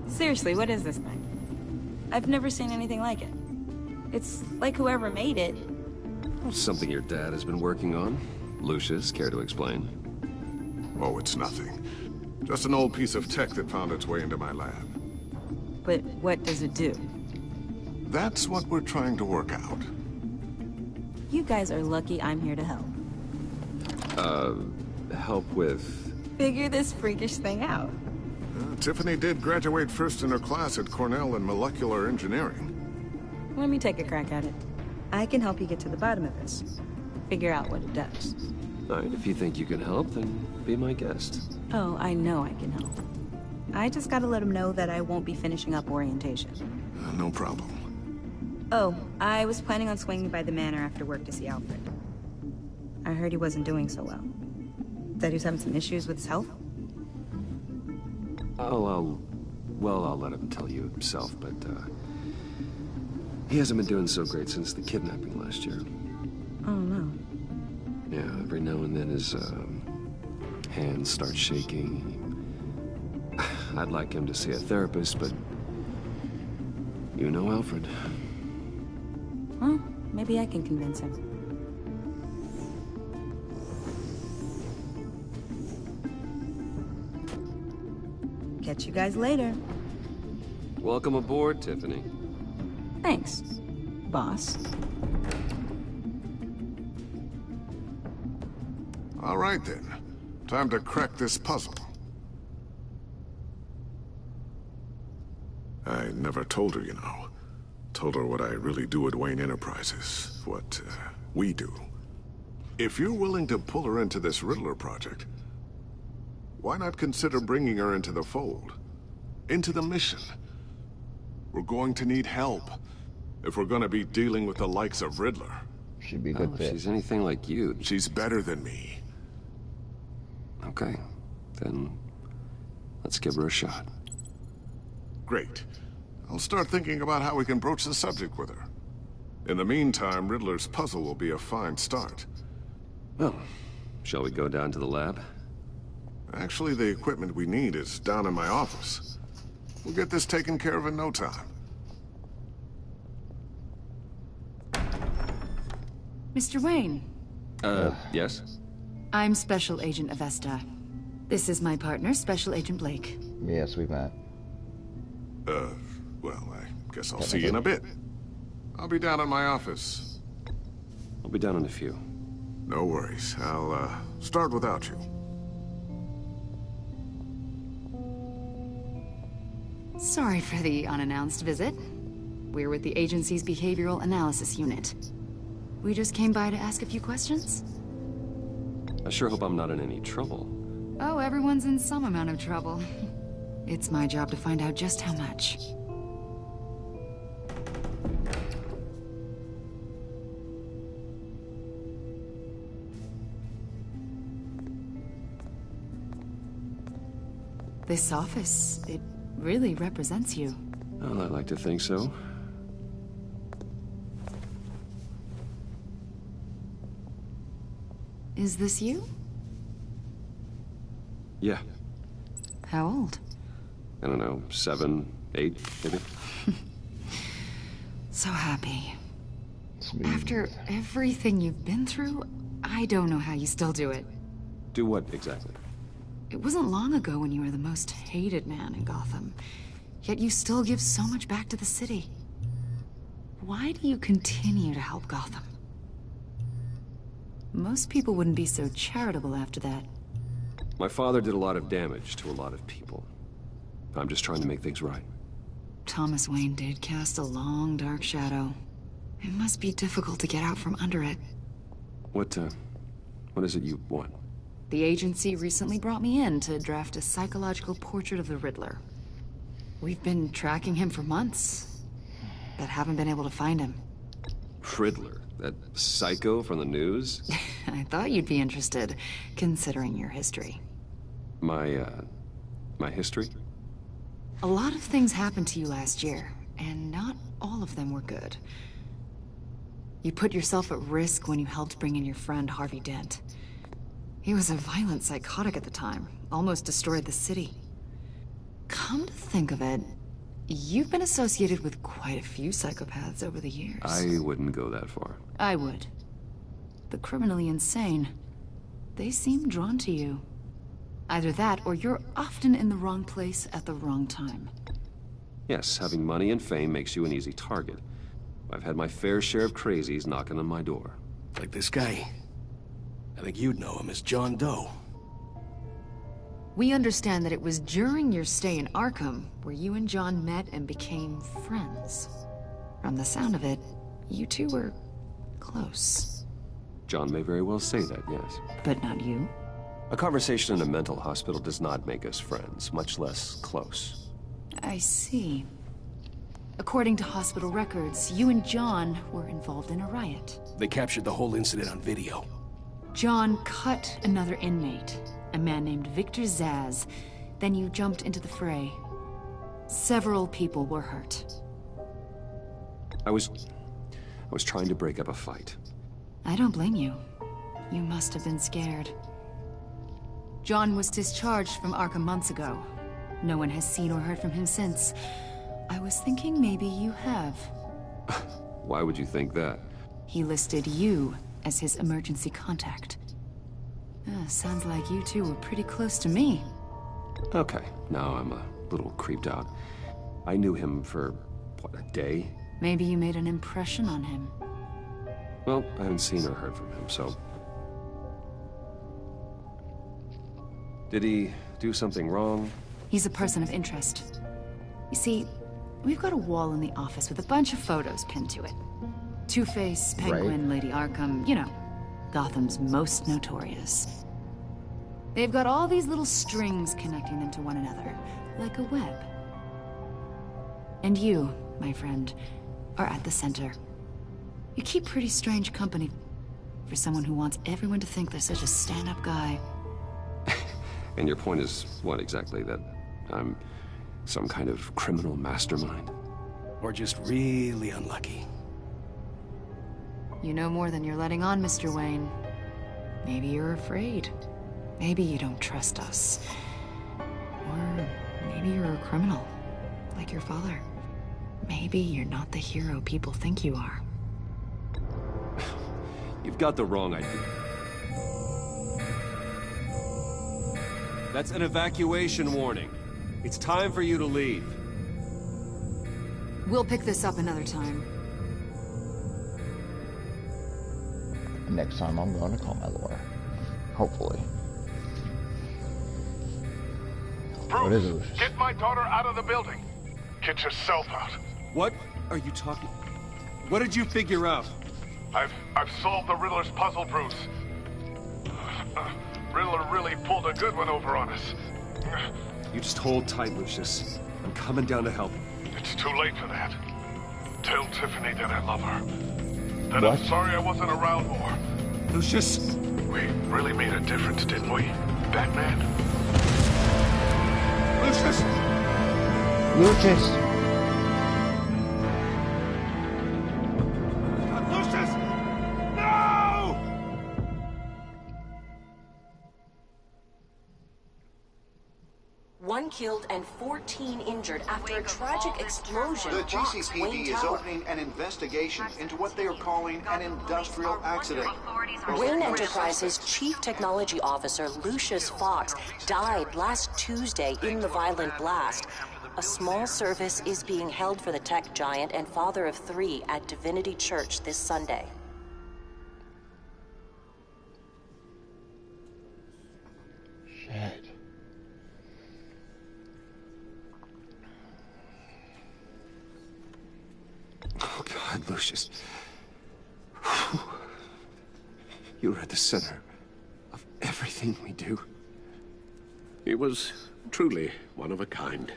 Seriously, what is this thing? I've never seen anything like it. It's like whoever made it. Something your dad has been working on. Lucius, care to explain? Oh, it's nothing. Just an old piece of tech that found its way into my lab. But what does it do? That's what we're trying to work out. You guys are lucky I'm here to help. Help with... Figure this freakish thing out. Tiffany did graduate first in her class at Cornell in molecular engineering. Let me take a crack at it. I can help you get to the bottom of this. Figure out what it does. All right, if you think you can help, then be my guest. Oh, I know I can help. I just gotta let him know that I won't be finishing up orientation. No problem. Oh, I was planning on swinging by the manor after work to see Alfred. I heard he wasn't doing so well. That he was having some issues with his health? I'll let him tell you himself, but, he hasn't been doing so great since the kidnapping last year. Oh, no. Yeah, every now and then his, hands start shaking. I'd like him to see a therapist, but... You know Alfred. Well, maybe I can convince him. Catch you guys later. Welcome aboard, Tiffany. Thanks, boss. All right, then. Time to crack this puzzle. I never told her, you know. Told her what I really do at Wayne Enterprises. What, we do. If you're willing to pull her into this Riddler project, why not consider bringing her into the fold? Into the mission? We're going to need help if we're going to be dealing with the likes of Riddler. She'd be a good fit. If she's anything like you... She's better than me. Okay. Then... let's give her a shot. Great. I'll start thinking about how we can broach the subject with her. In the meantime, Riddler's puzzle will be a fine start. Well, shall we go down to the lab? Actually, the equipment we need is down in my office. We'll get this taken care of in no time. Mr. Wayne. Yes? I'm Special Agent Avesta. This is my partner, Special Agent Blake. Yes, we've met. Well, I guess I'll see you in a bit. I'll be down in my office. I'll be down in a few. No worries. I'll, start without you. Sorry for the unannounced visit. We're with the agency's Behavioral Analysis Unit. We just came by to ask a few questions. I sure hope I'm not in any trouble. Oh, everyone's in some amount of trouble. It's my job to find out just how much. This office, it really represents you. Well, I'd like to think so. Is this you? Yeah. How old? I don't know, 7, 8, maybe? So happy. After everything you've been through, I don't know how you still do it. Do what, exactly? It wasn't long ago when you were the most hated man in Gotham. Yet you still give so much back to the city. Why do you continue to help Gotham? Most people wouldn't be so charitable after that. My father did a lot of damage to a lot of people. I'm just trying to make things right. Thomas Wayne did cast a long, dark shadow. It must be difficult to get out from under it. What is it you want? The agency recently brought me in to draft a psychological portrait of the Riddler. We've been tracking him for months, but haven't been able to find him. Riddler? That psycho from the news? I thought you'd be interested, considering your history. My history? A lot of things happened to you last year, and not all of them were good. You put yourself at risk when you helped bring in your friend Harvey Dent. He was a violent psychotic at the time, almost destroyed the city. Come to think of it, you've been associated with quite a few psychopaths over the years. I wouldn't go that far. I would. The criminally insane. They seem drawn to you. Either that, or you're often in the wrong place at the wrong time. Yes, having money and fame makes you an easy target. I've had my fair share of crazies knocking on my door. Like this guy. I think you'd know him as John Doe. We understand that it was during your stay in Arkham where you and John met and became friends. From the sound of it, you two were close. John may very well say that, yes. But not you? A conversation in a mental hospital does not make us friends, much less close. I see. According to hospital records, you and John were involved in a riot. They captured the whole incident on video. John cut another inmate, a man named Victor Zsasz. Then you jumped into the fray. Several people were hurt. I was trying to break up a fight. I don't blame you. You must have been scared. John was discharged from Arkham months ago. No one has seen or heard from him since. I was thinking maybe you have. Why would you think that? He listed you as his emergency contact. Sounds like you two were pretty close to me. Okay, now I'm a little creeped out. I knew him for, what, a day? Maybe you made an impression on him. Well, I haven't seen or heard from him, so... Did he do something wrong? He's a person of interest. You see, we've got a wall in the office with a bunch of photos pinned to it. Two-Face, Penguin, Lady Arkham, you know, Gotham's most notorious. They've got all these little strings connecting them to one another, like a web. And you, my friend, are at the center. You keep pretty strange company for someone who wants everyone to think they're such a stand-up guy. And your point is what exactly? That I'm some kind of criminal mastermind? Or just really unlucky? You know more than you're letting on, Mr. Wayne. Maybe you're afraid. Maybe you don't trust us. Or maybe you're a criminal, like your father. Maybe you're not the hero people think you are. You've got the wrong idea. That's an evacuation warning. It's time for you to leave. We'll pick this up another time. Next time I'm going to call my lawyer. Hopefully. Bruce, what is it? Get my daughter out of the building. Get yourself out. What are you talking? What did you figure out? I've solved the Riddler's puzzle, Bruce. Riddler really really pulled a good one over on us. You just hold tight, Lucius. I'm coming down to help. It's too late for that. Tell Tiffany that I love her. That I'm sorry I wasn't around more. Lucius! We really made a difference, didn't we, Batman? Lucius! Lucius! Lucius! No! One killed and 14 injured after a tragic explosion. The rocks GCPD Wayne is Tower. opening an investigation into what they are calling an industrial accident. Wayne Enterprises' Chief Technology Officer Lucius Fox died last Tuesday in the violent blast. A small service is being held for the tech giant and father of 3 at Divinity Church this Sunday. Shit. Oh, God, Lucius. You're at the center of everything we do. He was truly one of a kind.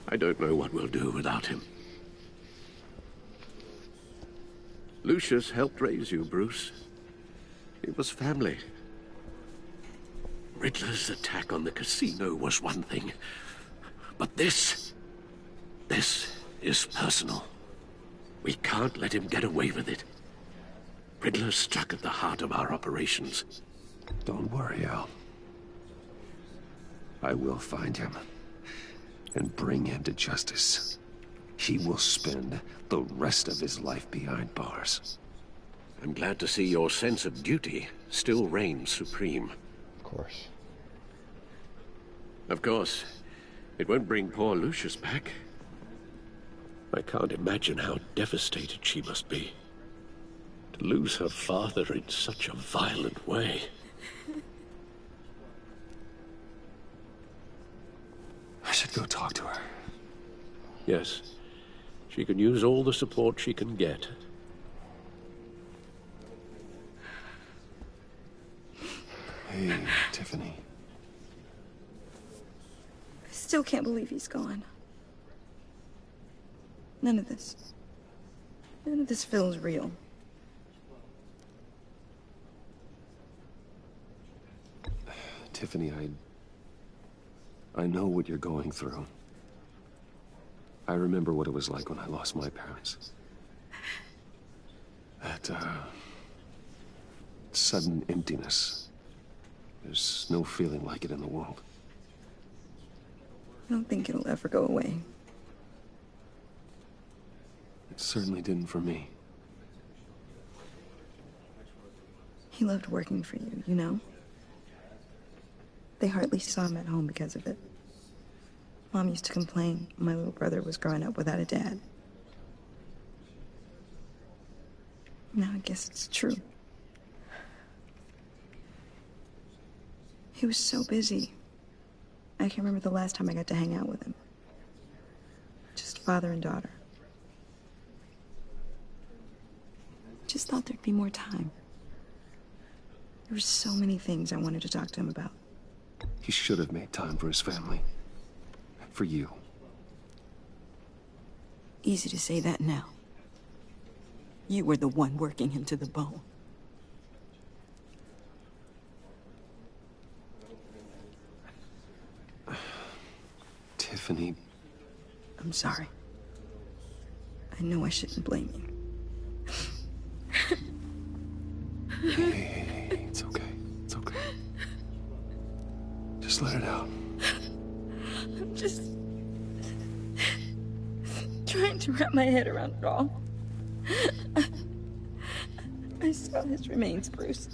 I don't know what we'll do without him. Lucius helped raise you, Bruce. It was family. Riddler's attack on the casino was one thing, but this is personal. We can't let him get away with it. Riddler struck at the heart of our operations. Don't worry, Al. I will find him and bring him to justice. He will spend the rest of his life behind bars. I'm glad to see your sense of duty still reigns supreme. Of course. Of course, it won't bring poor Lucius back. I can't imagine how devastated she must be. To lose her father in such a violent way. I should go talk to her. Yes, she can use all the support she can get. Hey, Tiffany. I still can't believe he's gone. None of this feels real. Tiffany, I know what you're going through. I remember what it was like when I lost my parents. That, sudden emptiness. There's no feeling like it in the world. I don't think it'll ever go away. It certainly didn't for me. He loved working for you, you know? They hardly saw him at home because of it. Mom used to complain my little brother was growing up without a dad. Now I guess it's true. He was so busy. I can't remember the last time I got to hang out with him. Just father and daughter. Just thought there'd be more time. There were so many things I wanted to talk to him about. He should have made time for his family. For you. Easy to say that now. You were the one working him to the bone. Tiffany. I'm sorry. I know I shouldn't blame you. Hey, it's okay. It's okay. Just let it out. I'm just trying to wrap my head around it all. I saw his remains, Bruce.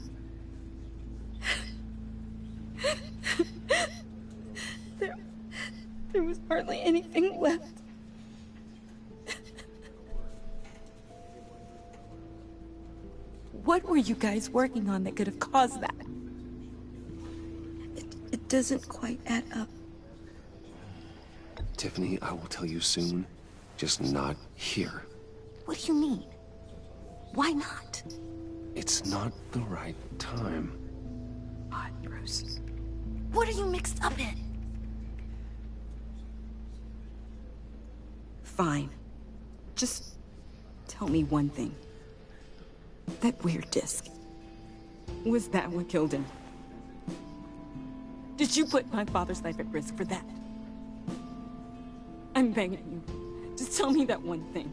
There was hardly anything left. What were you guys working on that could have caused that? It doesn't quite add up. Tiffany, I will tell you soon. Just not here. What do you mean? Why not? It's not the right time. Bruce? What are you mixed up in? Fine. Just tell me one thing. That weird disc. Was that what killed him? Did you put my father's life at risk for that? I'm begging you. Just tell me that one thing.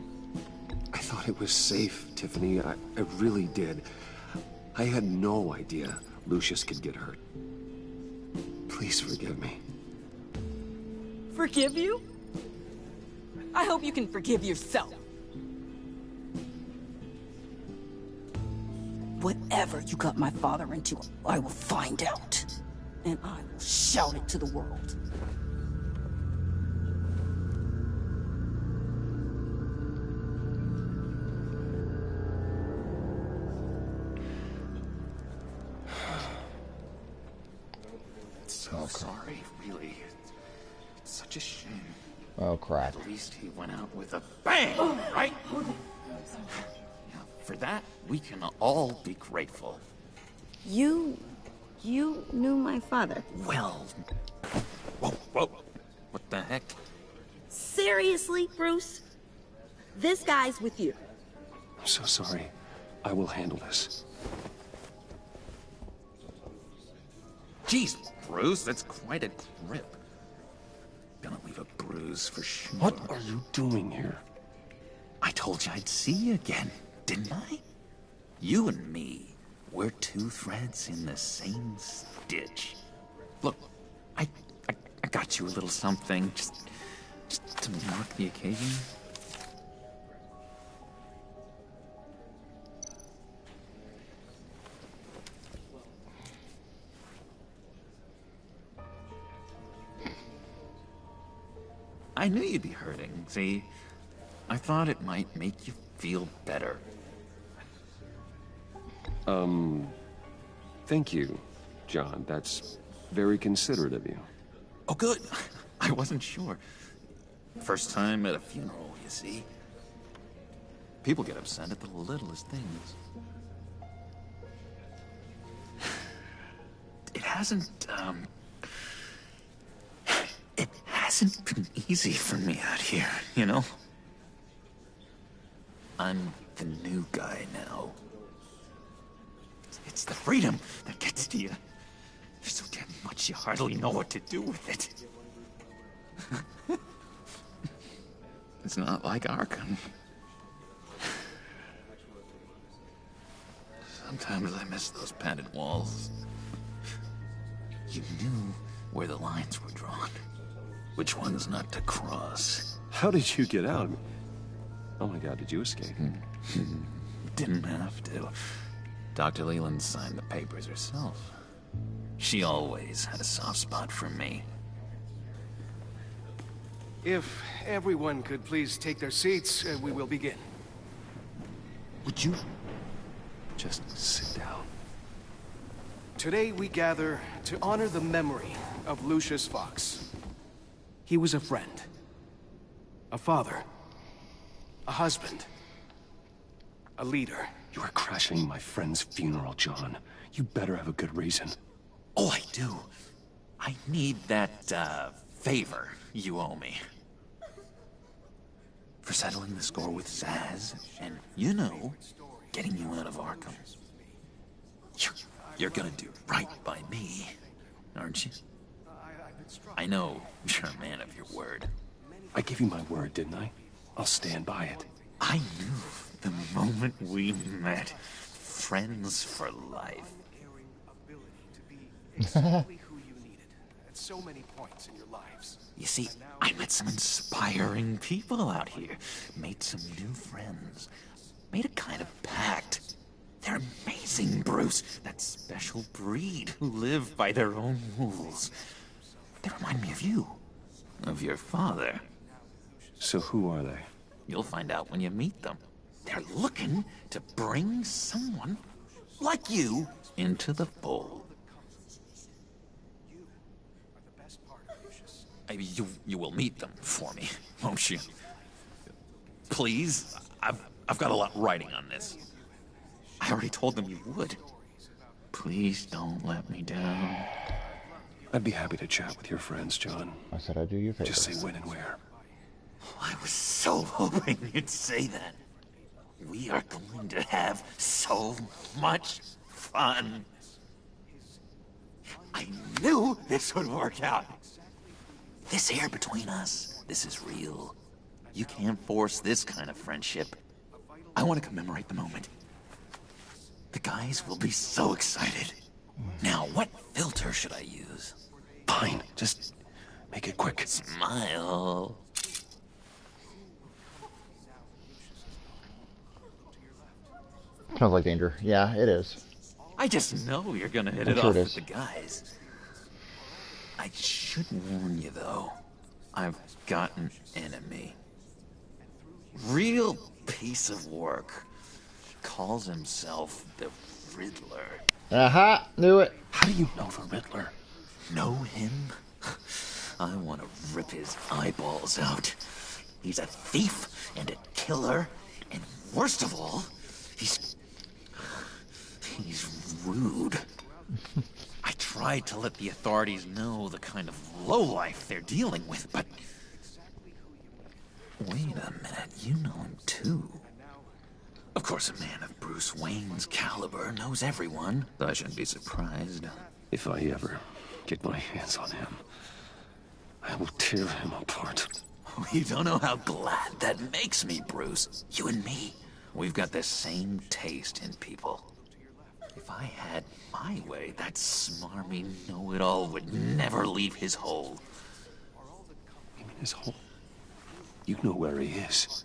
I thought it was safe, Tiffany. I really did. I had no idea Lucius could get hurt. Please forgive me. Forgive you? I hope you can forgive yourself. Whatever you got my father into, I will find out. And I will shout it to the world. So sorry, really. It's such a shame. Oh, crap. At least he went out with a bang, right? Yeah, for that, we can all be grateful. You knew my father. Well... Whoa, whoa. What the heck? Seriously, Bruce? This guy's with you. I'm so sorry. I will handle this. Jeez, Bruce, that's quite a grip. Gonna leave a bruise for sure. What are you doing here? I told you I'd see you again, didn't I? You and me, we're two threads in the same stitch. Look, I got you a little something, just to mark the occasion. I knew you'd be hurting, see? I thought it might make you feel better. Thank you, John. That's very considerate of you. Oh, good. I wasn't sure. First time at a funeral, you see. People get upset at the littlest things. It hasn't been easy for me out here, you know? I'm the new guy now. It's the freedom that gets to you. There's so damn much you hardly know what to do with it. It's not like Arkham. Sometimes I miss those padded walls. You knew where the lines were drawn. Which ones not to cross. How did you get out? Oh my god, did you escape? Didn't have to. Dr. Leland signed the papers herself. She always had a soft spot for me. If everyone could please take their seats, we will begin. Would you just sit down? Today we gather to honor the memory of Lucius Fox. He was a friend, a father, a husband, a leader. You are crashing my friend's funeral, John. You better have a good reason. Oh, I do. I need that, favor you owe me. For settling the score with Zaz, and, you know, getting you out of Arkham. You're gonna do right by me, aren't you? I know you're a man of your word. I gave you my word, didn't I? I'll stand by it. I knew the moment we met. Friends for life. Exactly who you needed at so many points in your lives. You see, I met some inspiring people out here. Made some new friends. Made a kind of pact. They're amazing, Bruce. That special breed who live by their own rules. They remind me of you. Of your father. So who are they? You'll find out when you meet them. They're looking to bring someone like you into the fold. You will meet them for me, won't you? Please? I've got a lot riding on this. I already told them you would. Please don't let me down. I'd be happy to chat with your friends, John. I said I'd do you a favor. Just say when and where. I was so hoping you'd say that. We are going to have so much fun. I knew this would work out. This air between us, this is real. You can't force this kind of friendship. I want to commemorate the moment. The guys will be so excited. Now, what filter should I use? Fine, just make it quick. Smile. Smells like danger. Yeah, it is. I just know you're gonna hit I'm it sure off it with is. the guys. I should warn you, though. I've got an enemy. Real piece of work. Calls himself the Riddler. Aha! Knew it. How do you know the Riddler? Know him? I want to rip his eyeballs out. He's a thief and a killer, and worst of all, he's rude. I tried to let the authorities know the kind of lowlife they're dealing with, but... Wait a minute, you know him too. Of course, a man of Bruce Wayne's caliber knows everyone, so I shouldn't be surprised. If I ever get my hands on him, I will tear him apart. You don't know how glad that makes me, Bruce. You and me, we've got the same taste in people. If I had my way, that smarmy know-it-all would never leave his hole. You mean his hole? You know where he is.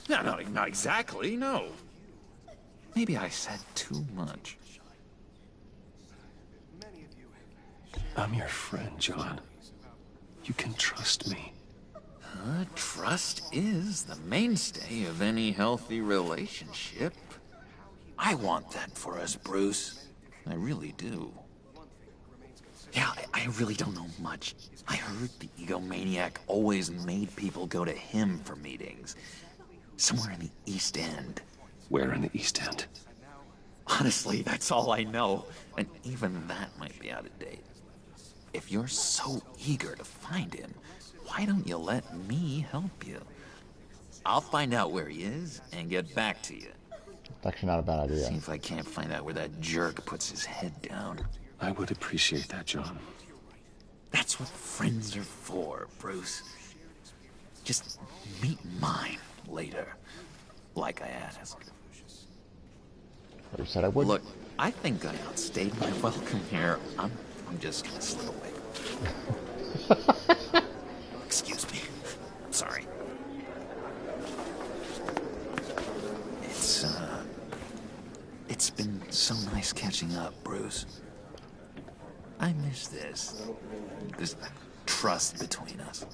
No, not exactly, no. Maybe I said too much. I'm your friend, John. You can trust me. Trust is the mainstay of any healthy relationship. I want that for us, Bruce. I really do. Yeah, I really don't know much. I heard the egomaniac always made people go to him for meetings. Somewhere in the East End. Where in the East End? Honestly, that's all I know. And even that might be out of date. If you're so eager to find him, why don't you let me help you? I'll find out where he is and get back to you. It's actually not a bad idea. See if I can't find out where that jerk puts his head down. I would appreciate that, John. That's what friends are for, Bruce. Just meet mine later, like I asked. You said I would. Look, I think I outstayed my welcome here. I'm just gonna slip away. Excuse me. Sorry. It's been so nice catching up, Bruce. I miss this trust between us.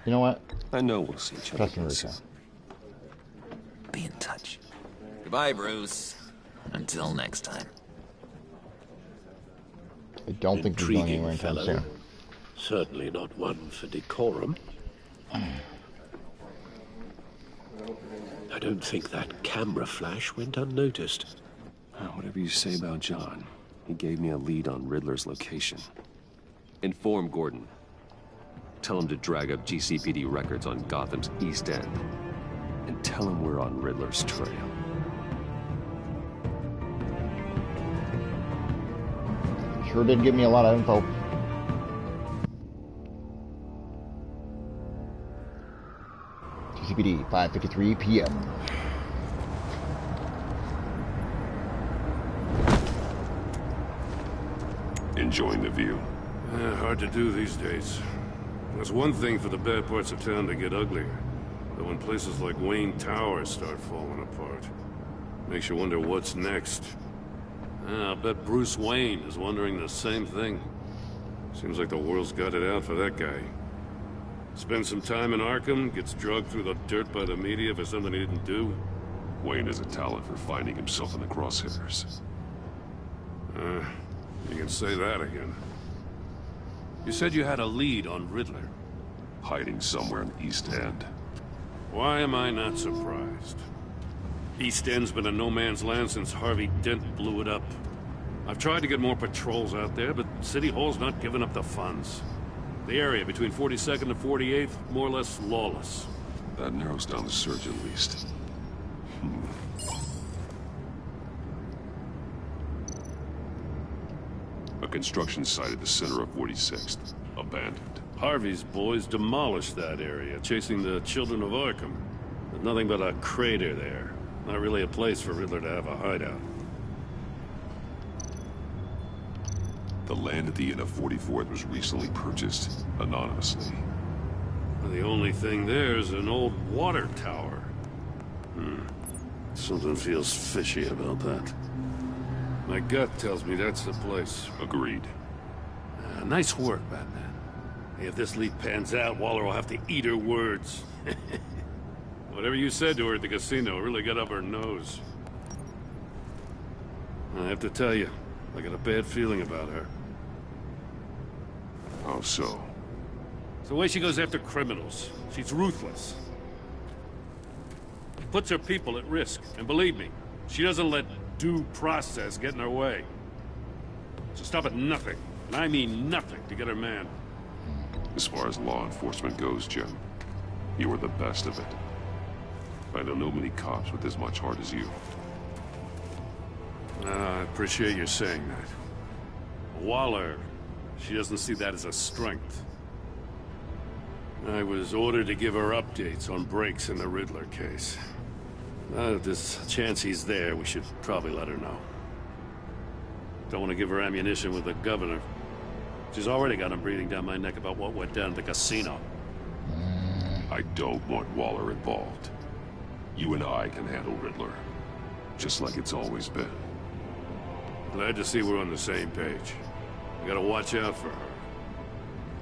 You know what? I know we'll see each other Trust me, again Rico. soon. Be in touch. Goodbye, Bruce. Until next time. I don't think we're going Intriguing anywhere anytime fellow. soon. Certainly not one for decorum. I don't think that camera flash went unnoticed. Whatever you say about John, he gave me a lead on Riddler's location. Inform Gordon. Tell him to drag up GCPD records on Gotham's East End. And tell him we're on Riddler's trail. Sure did give me a lot of info. GCPD, 5:53 p.m. Enjoying the view. Hard to do these days. It's one thing for the bad parts of town to get uglier, but when places like Wayne Tower start falling apart, makes you wonder what's next. I'll bet Bruce Wayne is wondering the same thing. Seems like the world's got it out for that guy. Spends some time in Arkham, gets drugged through the dirt by the media for something he didn't do. Wayne has a talent for finding himself in the crosshairs. You can say that again. You said you had a lead on Riddler. Hiding somewhere in the East End. Why am I not surprised? East End's been a no-man's land since Harvey Dent blew it up. I've tried to get more patrols out there, but City Hall's not giving up the funds. The area between 42nd and 48th, more or less lawless. That narrows down the search at least. A construction site at the center of 46th. Abandoned. Harvey's boys demolished that area, chasing the children of Arkham. There's nothing but a crater there. Not really a place for Riddler to have a hideout. The land at the end of 44th was recently purchased, anonymously. The only thing there is an old water tower. Something feels fishy about that. My gut tells me that's the place. Agreed. Nice work, Batman. If this lead pans out, Waller will have to eat her words. Whatever you said to her at the casino really got up her nose. I have to tell you, I got a bad feeling about her. How so? It's the way she goes after criminals. She's ruthless. Puts her people at risk. And believe me, she doesn't let due process get in her way. She'll stop at nothing, and I mean nothing, to get her man. As far as law enforcement goes, Jim, you are the best of it. I don't know many cops with as much heart as you. I appreciate you saying that. Waller, she doesn't see that as a strength. I was ordered to give her updates on breaks in the Riddler case. If there's a chance he's there, we should probably let her know. Don't want to give her ammunition with the governor. She's already got him breathing down my neck about what went down at the casino. I don't want Waller involved. You and I can handle Riddler, just like it's always been. Glad to see we're on the same page. We gotta watch out for her.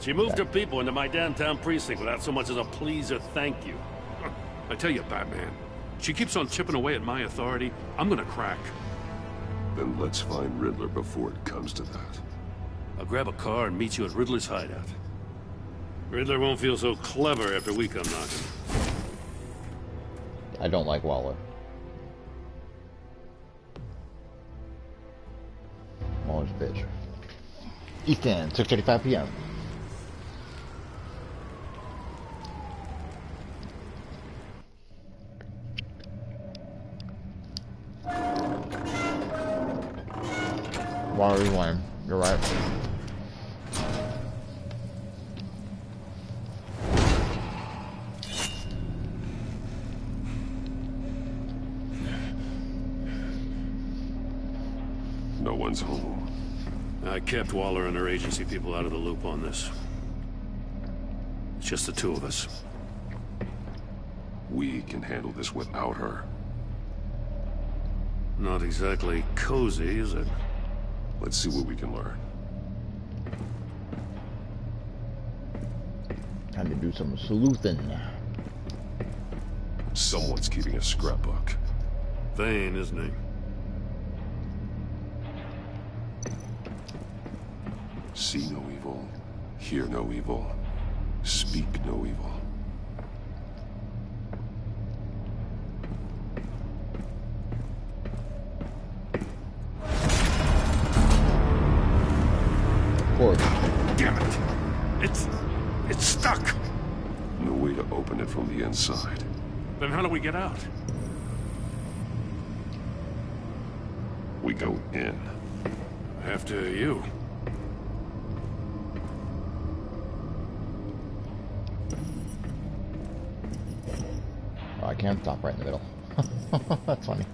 She moved her people into my downtown precinct without so much as a please or thank you. I tell you, Batman, she keeps on chipping away at my authority, I'm gonna crack. Then let's find Riddler before it comes to that. I'll grab a car and meet you at Riddler's hideout. Riddler won't feel so clever after we come knocking. I don't like Waller. Waller's a bitch. East End, 6:35 p.m. Waller's lame. You're right. No one's home. I kept Waller and her agency people out of the loop on this. It's just the two of us. We can handle this without her. Not exactly cozy, is it? Let's see what we can learn. Time to do some sleuthing. Someone's keeping a scrapbook. Vane, isn't he? See no evil, hear no evil, speak no evil. Of course. Damn it! It's stuck! No way to open it from the inside. Then how do we get out? We go in. After you. Oh, I can't stop right in the middle. That's funny.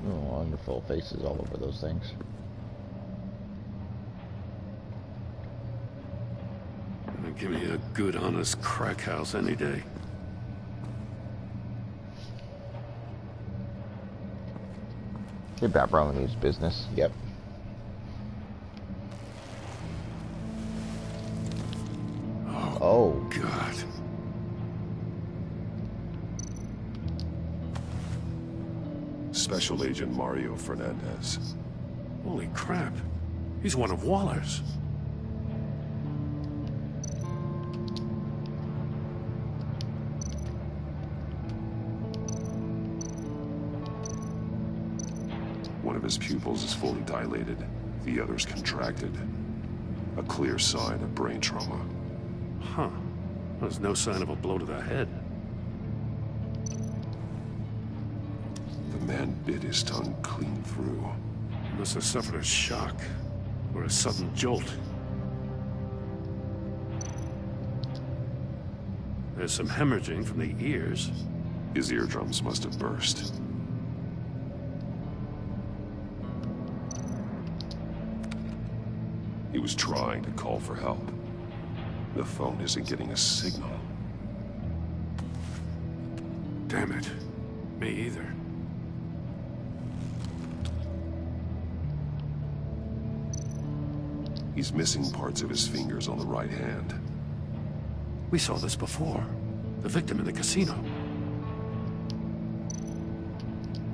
Oh, wonderful faces all over those things. Give me a good, honest crack house any day. Hey, Bat Brown needs business. Yep. Oh. God. Special Agent Mario Fernandez. Holy crap. He's one of Waller's. One of his pupils is fully dilated, the other's contracted. A clear sign of brain trauma. Huh. There's no sign of a blow to the head. The man bit his tongue clean through. He must have suffered a shock, or a sudden jolt. There's some hemorrhaging from the ears. His eardrums must have burst. He was trying to call for help. The phone isn't getting a signal. Damn it. Me either. He's missing parts of his fingers on the right hand. We saw this before. The victim in the casino.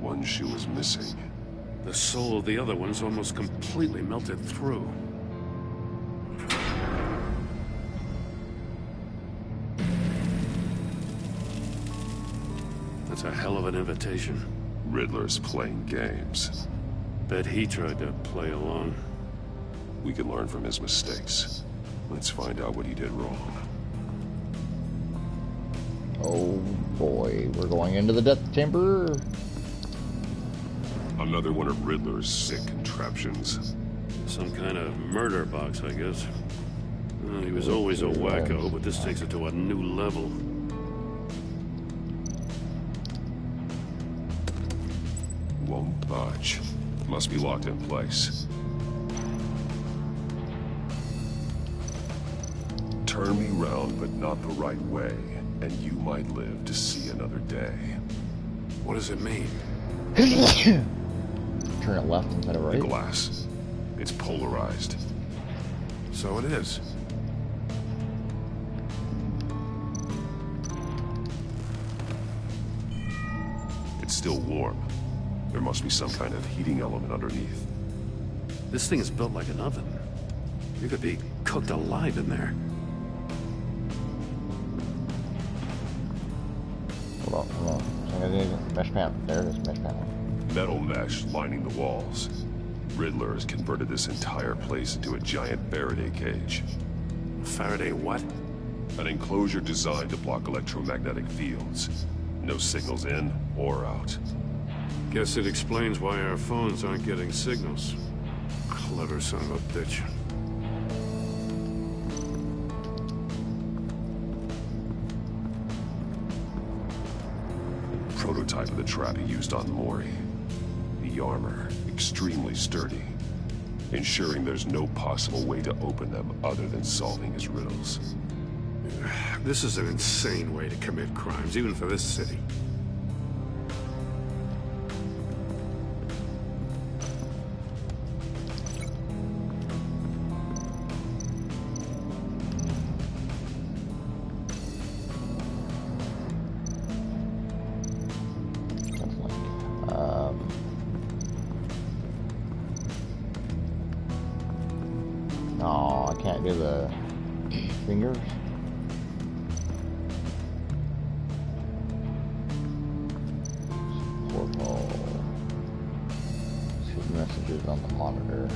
One shoe is missing. The sole of the other one's almost completely melted through. That's a hell of an invitation. Riddler's playing games. Bet he tried to play along. We can learn from his mistakes. Let's find out what he did wrong. Oh boy, we're going into the death chamber. Another one of Riddler's sick contraptions. Some kind of murder box, I guess. Well, he was always a wacko, but this takes it to a new level. Won't budge. Must be locked in place. Turn me round, but not the right way, and you might live to see another day. What does it mean? Turn it left instead of right. The glass. It's polarized. So it is. It's still warm. There must be some kind of heating element underneath. This thing is built like an oven. You could be cooked alive in there. Hold on. Mesh panel. There it is, mesh panel. Metal mesh lining the walls. Riddler has converted this entire place into a giant Faraday cage. Faraday what? An enclosure designed to block electromagnetic fields. No signals in or out. Guess it explains why our phones aren't getting signals. Clever son of a bitch. Prototype of the trap he used on Mori. The armor, extremely sturdy, ensuring there's no possible way to open them other than solving his riddles. This is an insane way to commit crimes, even for this city. Oh, I can't do the fingers. Portal. See messages on the monitor.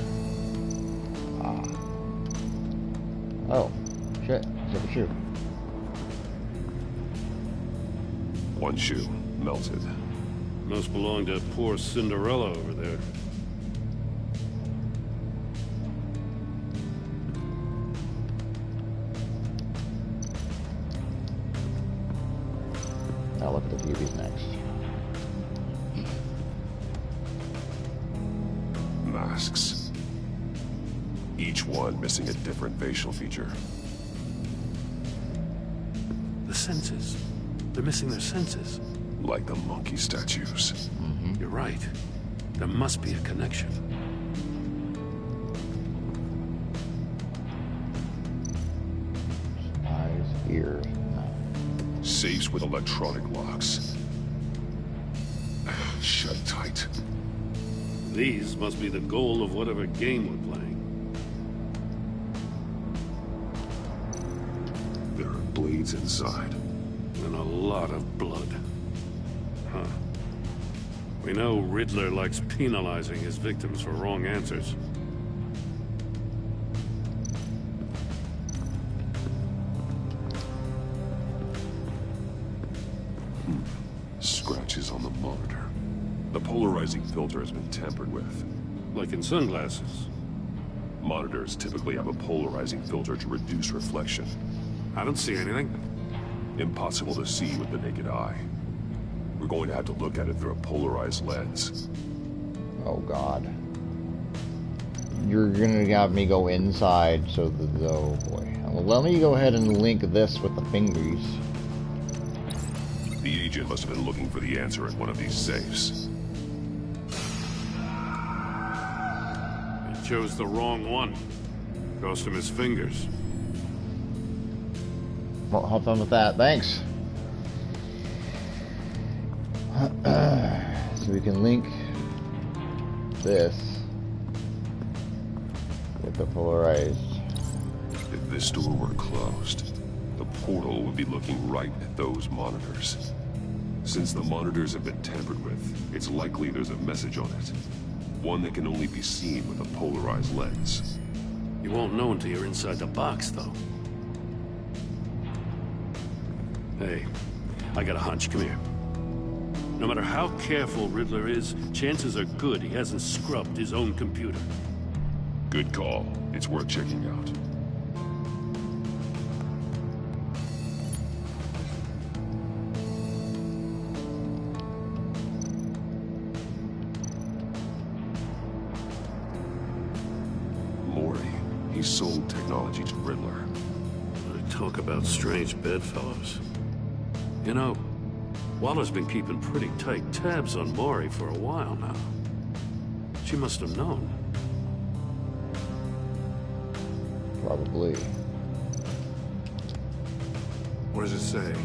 Ah. Oh, shit. It's a shoe. One shoe, melted. Must belong to poor Cinderella over there. Now look at the TVs next. Masks. Each one missing a different facial feature. The senses. They're missing their senses. Like the monkey statues. You're right. There must be a connection. Eyes, ears. Safes with electronic locks. Shut tight. These must be the goal of whatever game we're playing. There are blades inside. And a lot of blood. Huh. We know Riddler likes penalizing his victims for wrong answers. Scratches on the monitor. The polarizing filter has been tampered with. Like in sunglasses. Monitors typically have a polarizing filter to reduce reflection. I don't see anything. Impossible to see with the naked eye. We're going to have to look at it through a polarized lens. Oh god. You're gonna have me go inside so that, oh boy. Well, let me go ahead and link this with the fingers. The agent must have been looking for the answer in one of these safes. He chose the wrong one. Cost him his fingers. Well, have fun with that. Thanks. So we can link this with the polarized. If this door were closed, the portal would be looking right at those monitors. Since the monitors have been tampered with, it's likely there's a message on it. One that can only be seen with a polarized lens. You won't know until you're inside the box, though. Hey, I got a hunch. Come here. No matter how careful Riddler is, chances are good he hasn't scrubbed his own computer. Good call. It's worth checking out. Mori, he sold technology to Riddler. Talk about strange bedfellows. You know, Waller's been keeping pretty tight tabs on Mori for a while now. She must have known. Probably. What does it say?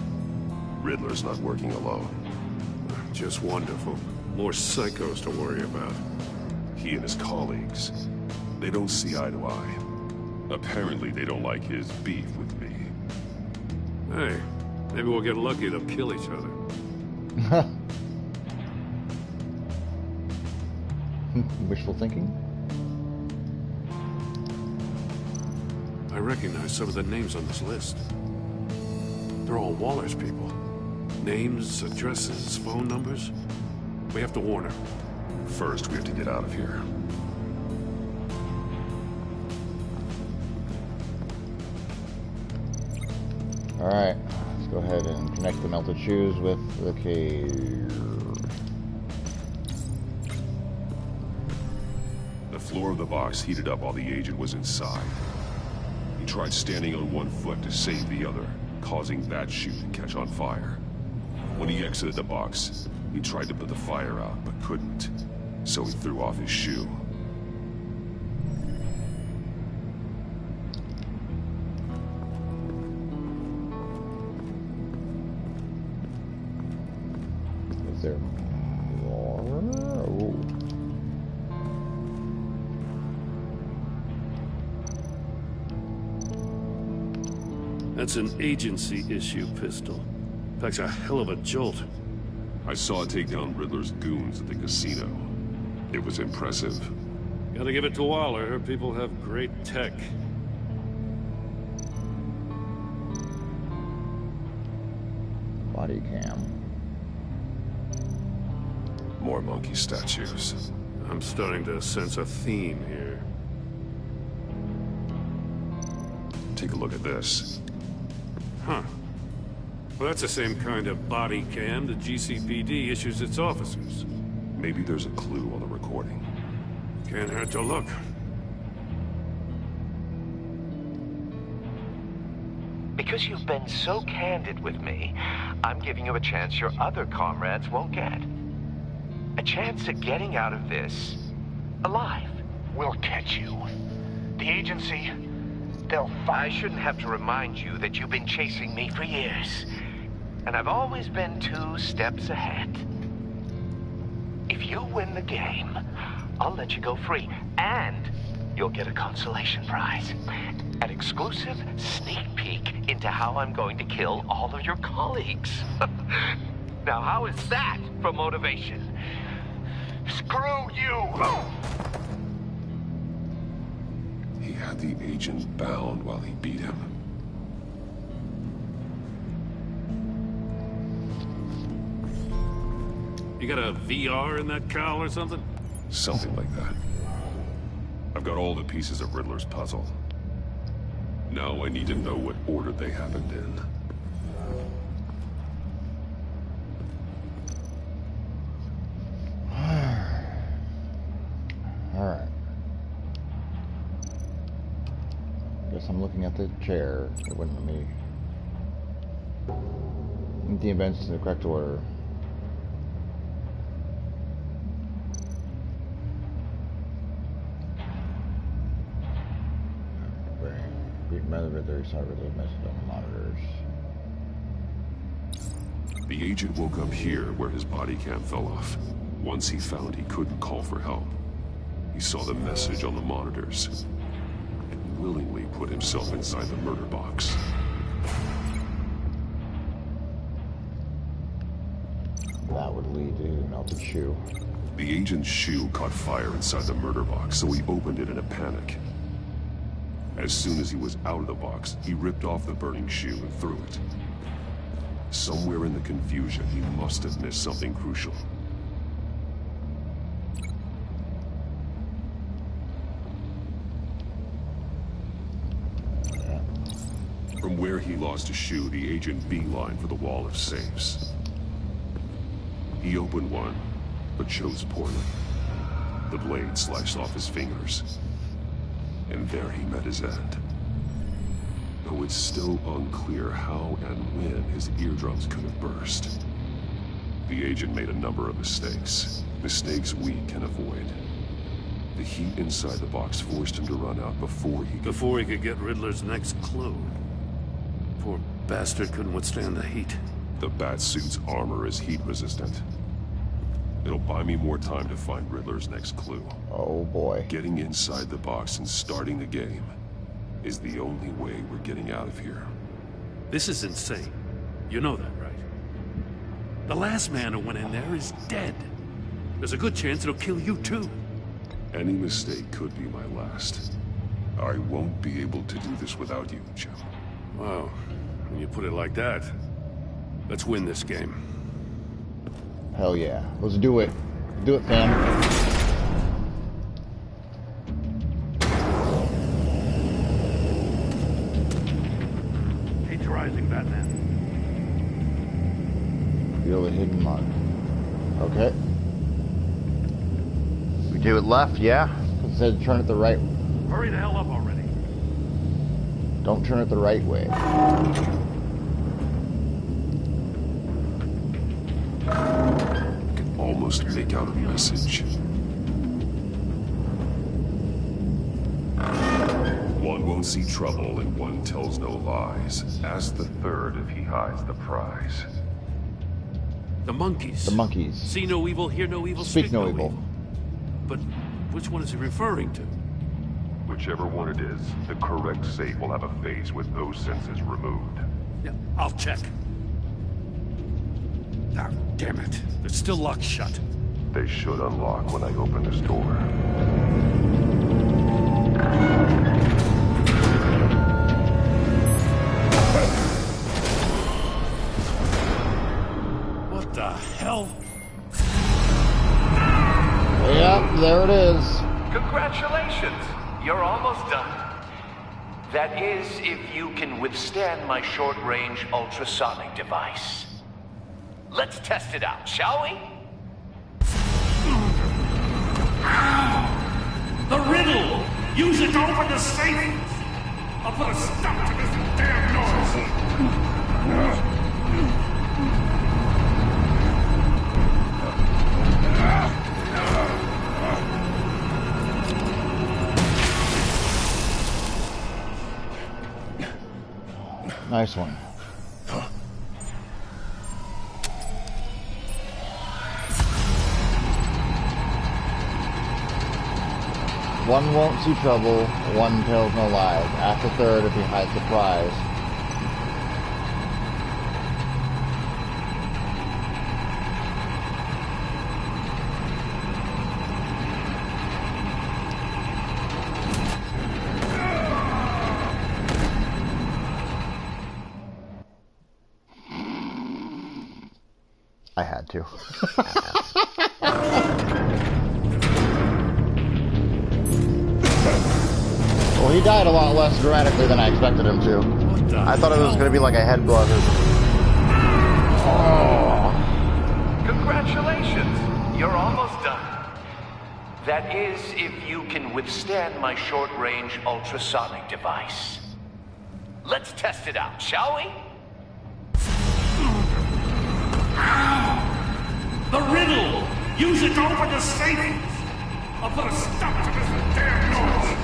Riddler's not working alone. Just wonderful. More psychos to worry about. He and his colleagues, they don't see eye to eye. Apparently they don't like his beef with me. Hey, maybe we'll get lucky to kill each other. Wishful thinking? I recognize some of the names on this list. They're all Waller's people. Names, addresses, phone numbers. We have to warn her. First, we have to get out of here. Alright, let's go ahead and connect the melted shoes with the cave. The floor of the box heated up while the agent was inside. He tried standing on one foot to save the other, causing that shoe to catch on fire. When he exited the box, he tried to put the fire out, but couldn't, so he threw off his shoe. Is there more? Oh. That's an agency issue pistol. Packs a hell of a jolt. I saw it take down Riddler's goons at the casino. It was impressive. Gotta give it to Waller. Her people have great tech. Body cam. More monkey statues. I'm starting to sense a theme here. Take a look at this. Huh. Well, that's the same kind of body cam the GCPD issues its officers. Maybe there's a clue on the recording. Can't hurt to look. Because you've been so candid with me, I'm giving you a chance your other comrades won't get. A chance at getting out of this alive. We'll catch you. The agency, I shouldn't have to remind you that you've been chasing me for years. And I've always been 2 steps ahead. If you win the game, I'll let you go free. And you'll get a consolation prize. An exclusive sneak peek into how I'm going to kill all of your colleagues. Now, how is that for motivation? Screw you! He had the agent bound while he beat him. You got a VR in that cowl or something? Something like that. I've got all the pieces of Riddler's puzzle. Now I need to know what order they happened in. Alright. Guess I'm looking at the chair. It wouldn't let me. Link the events in the correct order. Beaten by the Riddler, saw Riddler's message on the monitors. The agent woke up here where his body cam fell off. Once he found he couldn't call for help, he saw the message on the monitors and willingly put himself inside the murder box. That would lead to the melted shoe. The agent's shoe caught fire inside the murder box, so he opened it in a panic. As soon as he was out of the box, he ripped off the burning shoe and threw it. Somewhere in the confusion, he must have missed something crucial. From where he lost his shoe, the agent beelined for the wall of safes. He opened one, but chose poorly. The blade sliced off his fingers. And there he met his end. Though it's still unclear how and when his eardrums could have burst. The agent made a number of mistakes. Mistakes we can avoid. The heat inside the box forced him to run out before he could get Riddler's next clue. Poor bastard couldn't withstand the heat. The Batsuit's armor is heat resistant. It'll buy me more time to find Riddler's next clue. Oh boy. Getting inside the box and starting the game is the only way we're getting out of here. This is insane. You know that, right? The last man who went in there is dead. There's a good chance it'll kill you too. Any mistake could be my last. I won't be able to do this without you, Jim. Wow. When you put it like that, let's win this game. Hell yeah. Let's do it. Do it, fam. Heat's rising, Batman. Feel the hidden mark. Okay. We do it left, yeah? It said turn it the right. Hurry the hell up already. Don't turn it the right way. Almost make out a message. One won't see trouble and one tells no lies. Ask the third if he hides the prize. The monkeys. The monkeys. See no evil, hear no evil, speak no evil. But which one is he referring to? Whichever one it is, the correct safe will have a face with those senses removed. Yeah, I'll check. Ah, damn it. They're still locked shut. They should unlock when I open this door. What the hell? Yep, there it is. Congratulations! You're almost done. That is, if you can withstand my short-range ultrasonic device. Let's test it out, shall we? The riddle! Use it to open the safe! I'll put a stop to this damn noise! Nice one. One won't see trouble, one tells no lies. Ask the third if he hides the prize. had to. Well, he died a lot less dramatically than I expected him to. I thought it was going to be like a head blow. Oh. Congratulations! You're almost done. That is, if you can withstand my short-range ultrasonic device. Let's test it out, shall we? The riddle! Use it to open the savings! I'll put a stop to this damn noise!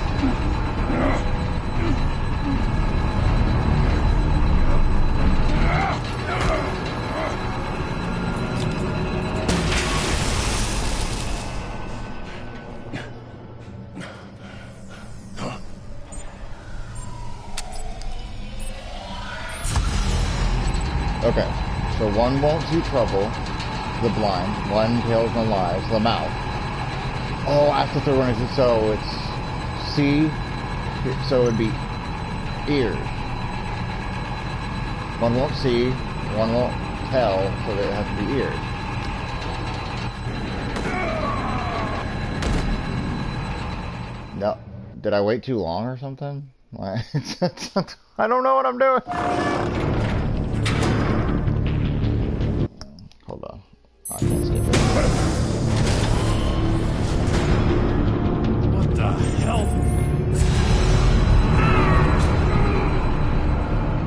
Okay, so one won't see trouble, the blind, one tells no lies, the mouth. Oh, that's the third one, so it's see, so it'd be ears. One won't see, one won't tell, so that it has to be ears. No, did I wait too long or something? I don't know what I'm doing. Hold on. I can't skip it. What the hell?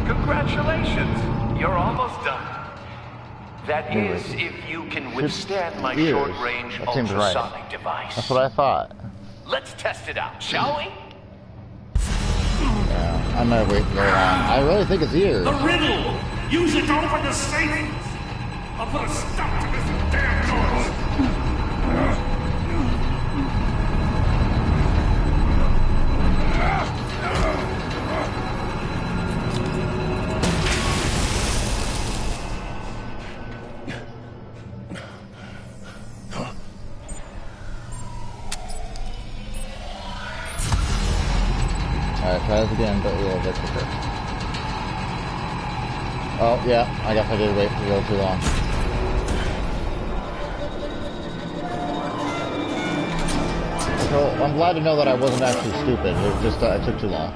Congratulations! You're almost done. That is, if you can withstand my short-range ultrasonic device. That's what I thought. Let's test it out, shall we? Yeah, I might wait very long. I really think it's ears. The riddle! Use it to open the savings! I'll put a stop to this damn noise! Alright, try this again, but a little bit quicker. Oh, yeah, I guess I did wait to go too long. So, I'm glad to know that I wasn't actually stupid, it just, it took too long.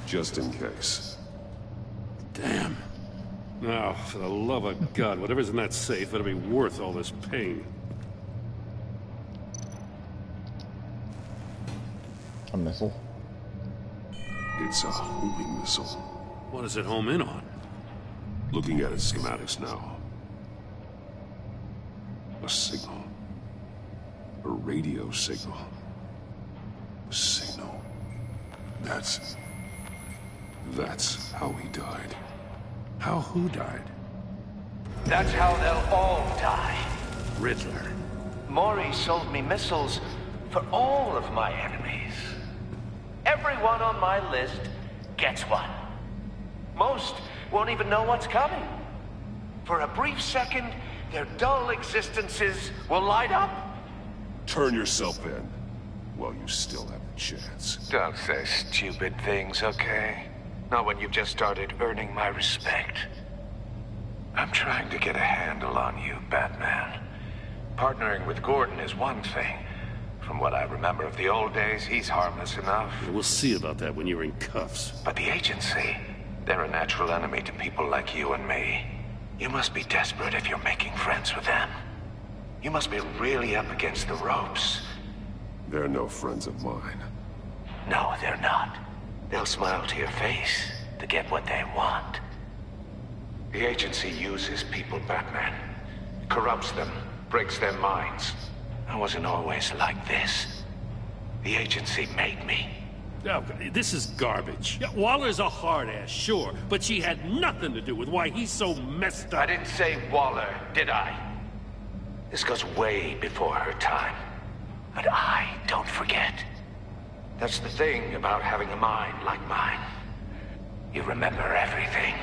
Just in case. Damn. Now, for the love of God, whatever's in that safe better be worth all this pain. A missile? It's a homing missile. What does it home in on? Looking at its schematics now. A signal. A radio signal. A signal. That's how he died. How who died? That's how they'll all die. Riddler. Maury sold me missiles for all of my enemies. Everyone on my list gets one. Most won't even know what's coming. For a brief second, their dull existences will light up. Turn yourself in while you still have a chance. Don't say stupid things, okay? Not when you've just started earning my respect. I'm trying to get a handle on you, Batman. Partnering with Gordon is one thing. From what I remember of the old days, he's harmless enough. We'll see about that when you're in cuffs. But the agency, they're a natural enemy to people like you and me. You must be desperate if you're making friends with them. You must be really up against the ropes. They're no friends of mine. No, they're not. They'll smile to your face to get what they want. The agency uses people, Batman. Corrupts them, breaks their minds. I wasn't always like this. The agency made me. Oh, this is garbage. Yeah, Waller's a hard-ass, sure, but she had nothing to do with why he's so messed up. I didn't say Waller, did I? This goes way before her time. And I don't forget. That's the thing about having a mind like mine. You remember everything.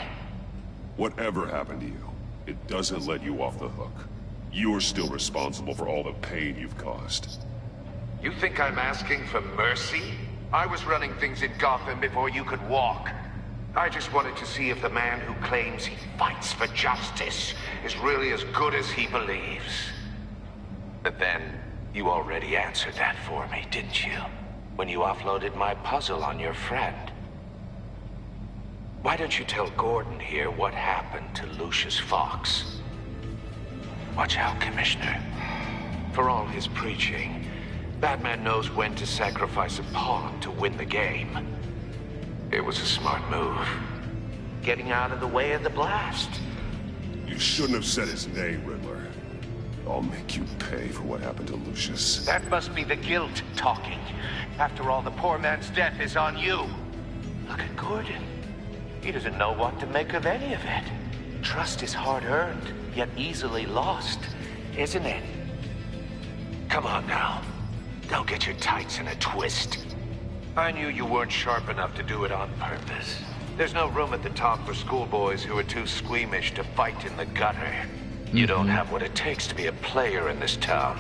Whatever happened to you, it doesn't let you off the hook. You're still responsible for all the pain you've caused. You think I'm asking for mercy? I was running things in Gotham before you could walk. I just wanted to see if the man who claims he fights for justice is really as good as he believes. But then, you already answered that for me, didn't you? When you offloaded my puzzle on your friend. Why don't you tell Gordon here what happened to Lucius Fox? Watch out, Commissioner. For all his preaching, Batman knows when to sacrifice a pawn to win the game. It was a smart move. Getting out of the way of the blast. You shouldn't have said his name, Riddler. I'll make you pay for what happened to Lucius. That must be the guilt talking. After all, the poor man's death is on you. Look at Gordon. He doesn't know what to make of any of it. Trust is hard-earned, yet easily lost, isn't it? Come on now. Don't get your tights in a twist. I knew you weren't sharp enough to do it on purpose. There's no room at the top for schoolboys who are too squeamish to fight in the gutter. You don't have what it takes to be a player in this town.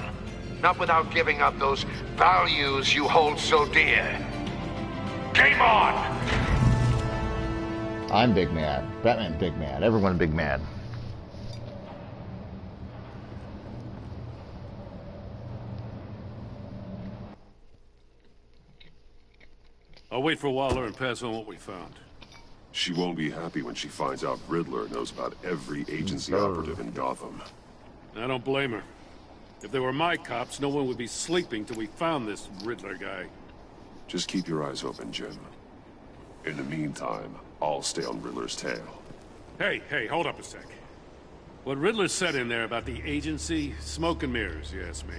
Not without giving up those values you hold so dear. Game on! I'm big mad. Batman big mad. Everyone big mad. I'll wait for Waller and pass on what we found. She won't be happy when she finds out Riddler knows about every agency operative in Gotham. I don't blame her. If they were my cops, no one would be sleeping till we found this Riddler guy. Just keep your eyes open, Jim. In the meantime, I'll stay on Riddler's tail. Hey, hold up a sec. What Riddler said in there about the agency, smoke and mirrors, you ask me.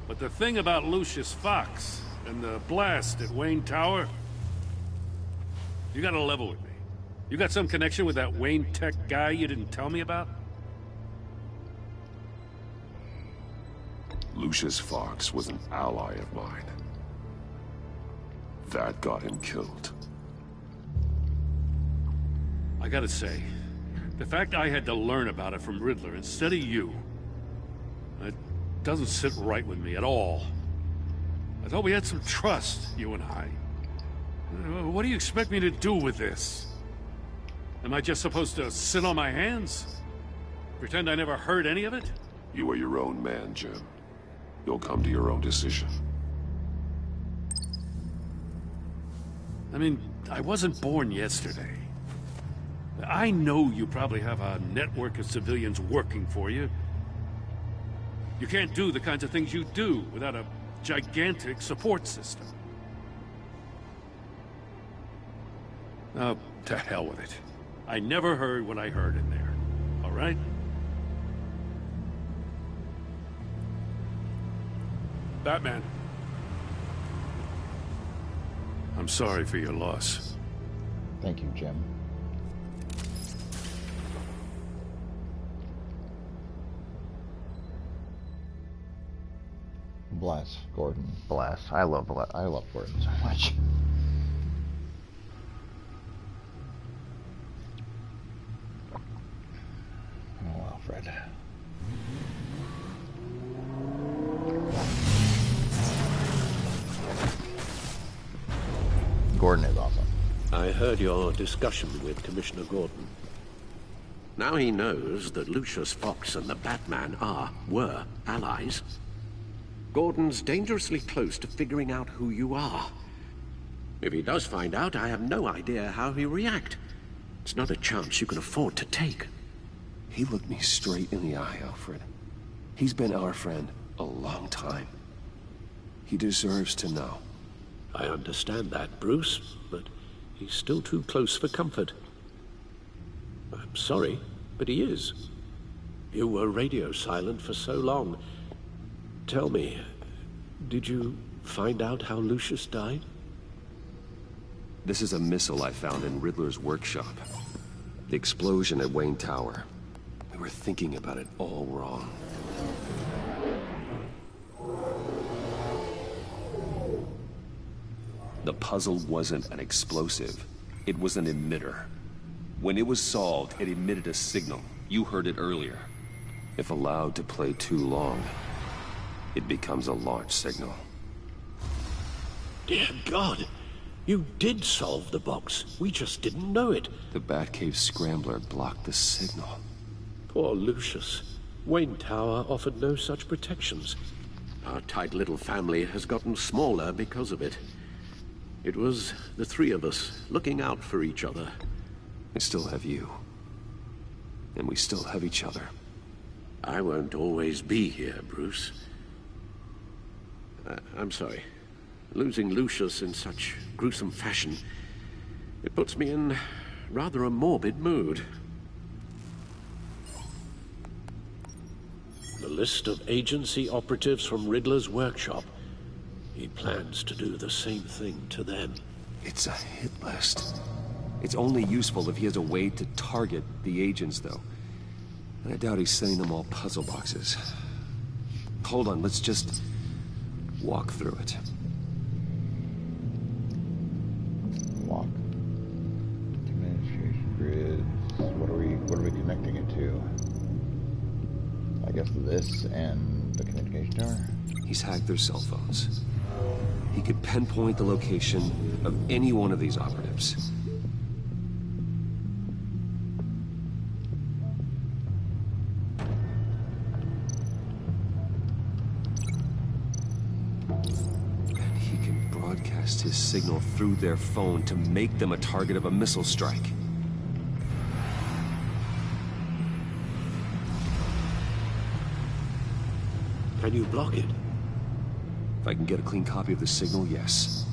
But the thing about Lucius Fox and the blast at Wayne Tower, you gotta level with me. You got some connection with that Wayne Tech guy you didn't tell me about? Lucius Fox was an ally of mine. That got him killed. I gotta say, the fact I had to learn about it from Riddler instead of you, it doesn't sit right with me at all. I thought we had some trust, you and I. What do you expect me to do with this? Am I just supposed to sit on my hands? Pretend I never heard any of it? You are your own man, Jim. You'll come to your own decision. I mean, I wasn't born yesterday. I know you probably have a network of civilians working for you. You can't do the kinds of things you do without a gigantic support system. Oh, to hell with it. I never heard what I heard in there. All right? Batman. I'm sorry for your loss. Thank you, Jim. Bless Gordon. Bless. I love Gordon so much. Oh, Alfred. Gordon is awesome. I heard your discussion with Commissioner Gordon. Now he knows that Lucius Fox and the Batman were allies. Gordon's dangerously close to figuring out who you are. If he does find out, I have no idea how he'll react. It's not a chance you can afford to take. He looked me straight in the eye, Alfred. He's been our friend a long time. He deserves to know. I understand that, Bruce, but he's still too close for comfort. I'm sorry, but he is. You were radio silent for so long. Tell me, did you find out how Lucius died? This is a missile I found in Riddler's workshop. The explosion at Wayne Tower. We were thinking about it all wrong. The puzzle wasn't an explosive. It was an emitter. When it was solved, it emitted a signal. You heard it earlier. If allowed to play too long, it becomes a launch signal. Dear God, You did solve the box. We just didn't know it. The Batcave Scrambler blocked the signal. Poor Lucius. Wayne Tower offered no such protections. Our tight little family has gotten smaller because of it. It was the three of us looking out for each other. I still have you. And we still have each other. I won't always be here, Bruce. I'm sorry. Losing Lucius in such gruesome fashion, it puts me in rather a morbid mood. The list of agency operatives from Riddler's workshop. He plans to do the same thing to them. It's a hit list. It's only useful if he has a way to target the agents, though. And I doubt he's sending them all puzzle boxes. Hold on, let's just walk through it. Walk. Communication grids. What are we connecting it to? I guess this and the communication tower? He's hacked their cell phones. He could pinpoint the location of any one of these operatives. And he can broadcast his signal through their phone to make them a target of a missile strike. Can you block it? If I can get a clean copy of the signal, yes.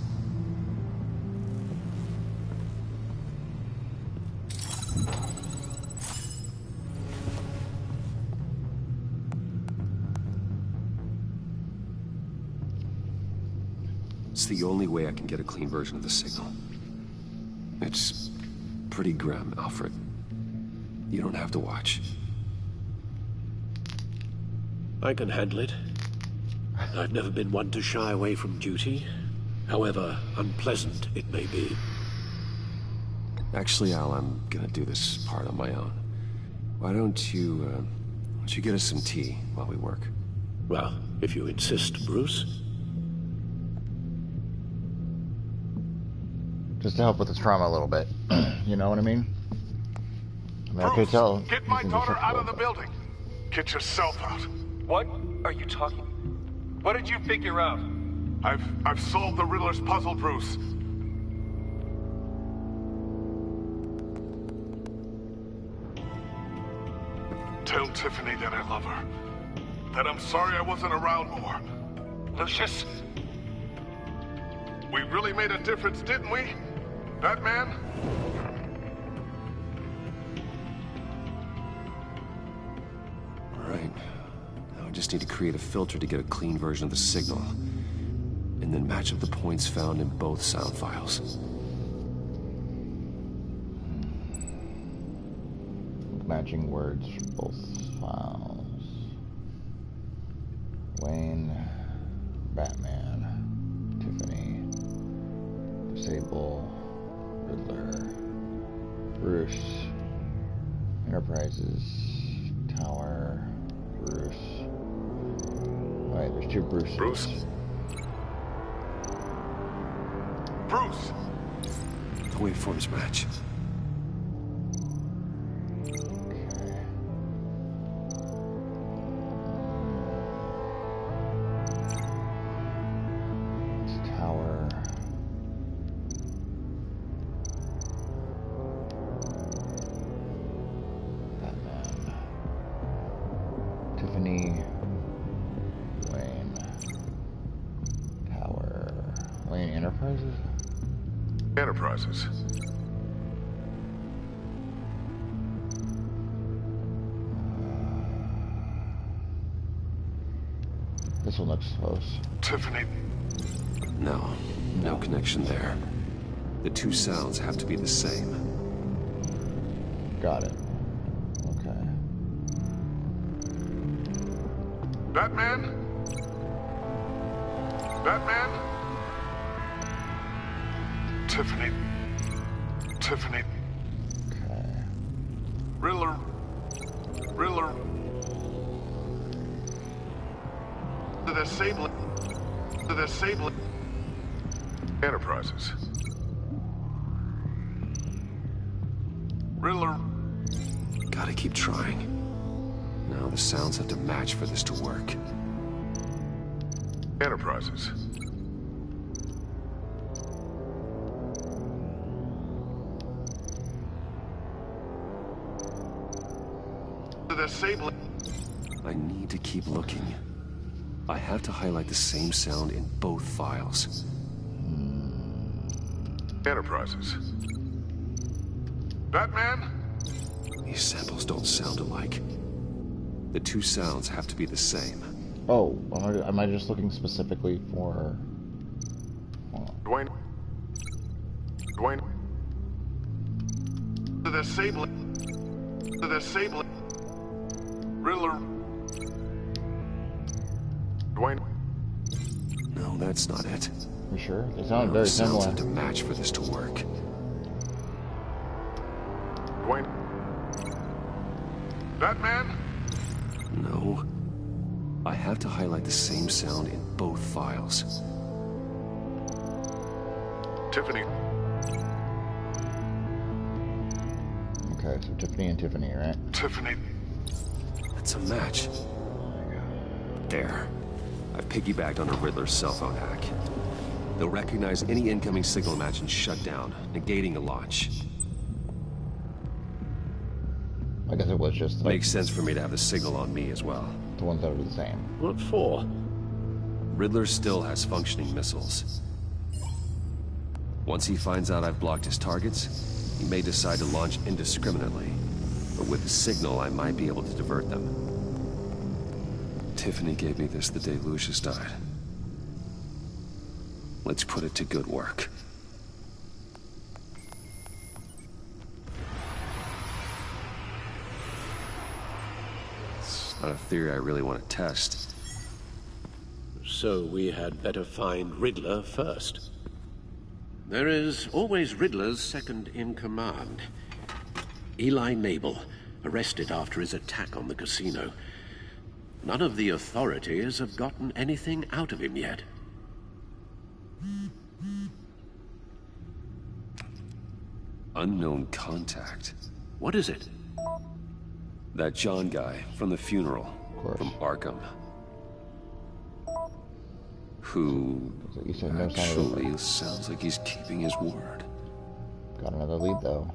It's the only way I can get a clean version of the signal. It's pretty grim, Alfred. You don't have to watch. I can handle it. I've never been one to shy away from duty, however unpleasant it may be. Actually, Al, I'm gonna do this part on my own. Why don't you get us some tea while we work? Well, if you insist, Bruce. Just to help with his trauma a little bit. You know what I mean? I mean, Bruce, I could tell. get my daughter out of the building. Get yourself out. What are you talking? What did you figure out? I've solved the Riddler's puzzle, Bruce. Tell Tiffany that I love her. That I'm sorry I wasn't around more. Lucius? We really made a difference, didn't we? Batman? All right. Now I just need to create a filter to get a clean version of the signal. And then match up the points found in both sound files. Matching words for both files. Wayne, Batman, Tiffany, Disable, Riddler, Bruce, Enterprises, Tower, Bruce. Alright, there's two Bruces. Bruce? Bruce! The waveforms match. Tower. Batman. Tiffany. Wayne. Tower. Wayne Enterprises? Enterprises. This one looks close. Tiffany. No connection there. The two sounds have to be the same. Got it. Okay. Batman? Batman? Tiffany. Tiffany. Okay. Riddler. Riddler. The disabling. Enterprises. Riddler. Gotta keep trying. Now the sounds have to match for this to work. Enterprises. I need to keep looking. I have to highlight the same sound in both files. Enterprises. Batman? These samples don't sound alike. The two sounds have to be the same. Oh, am I just looking specifically for... Dwayne. The disabling. Riddler. Dwayne. No, that's not it. You sure? They sound very similar. Sounds have to match for this to work. Dwayne. Batman? No. I have to highlight the same sound in both files. Tiffany. Okay, so Tiffany and Tiffany, right? Tiffany. That's a match. There. I've piggybacked on a Riddler's cell phone hack. They'll recognize any incoming signal match and shut down, negating a launch. I guess it was just... like, makes sense for me to have the signal on me as well. The ones that are the same. What for? Riddler still has functioning missiles. Once he finds out I've blocked his targets, he may decide to launch indiscriminately. But with the signal, I might be able to divert them. Tiffany gave me this the day Lucius died. Let's put it to good work. It's not a theory I really want to test. So we had better find Riddler first. There is always Riddler's second in command. Eli Nabel, arrested after his attack on the casino. None of the authorities have gotten anything out of him yet. Unknown contact. What is it? That John guy from the funeral. From Arkham. Who actually sounds like he's keeping his word. Got another lead, though.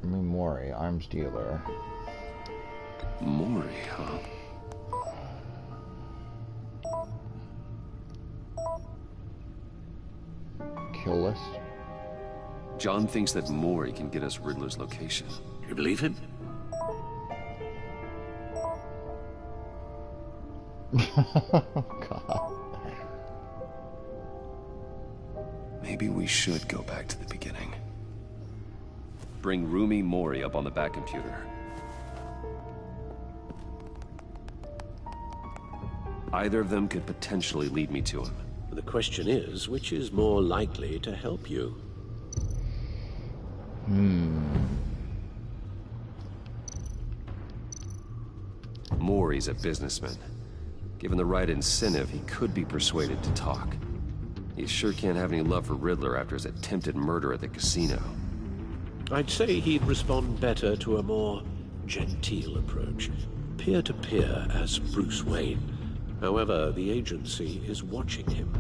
Mori, arms dealer. Mori, huh? Kill list. John thinks that Mori can get us Riddler's location. You believe him? God. Maybe we should go back to the beginning. Bring Rumi Mori up on the back computer. Either of them could potentially lead me to him. The question is, which is more likely to help you? Mori's a businessman. Given the right incentive, he could be persuaded to talk. He sure can't have any love for Riddler after his attempted murder at the casino. I'd say he'd respond better to a more genteel approach. Peer-to-peer as Bruce Wayne. However, the agency is watching him.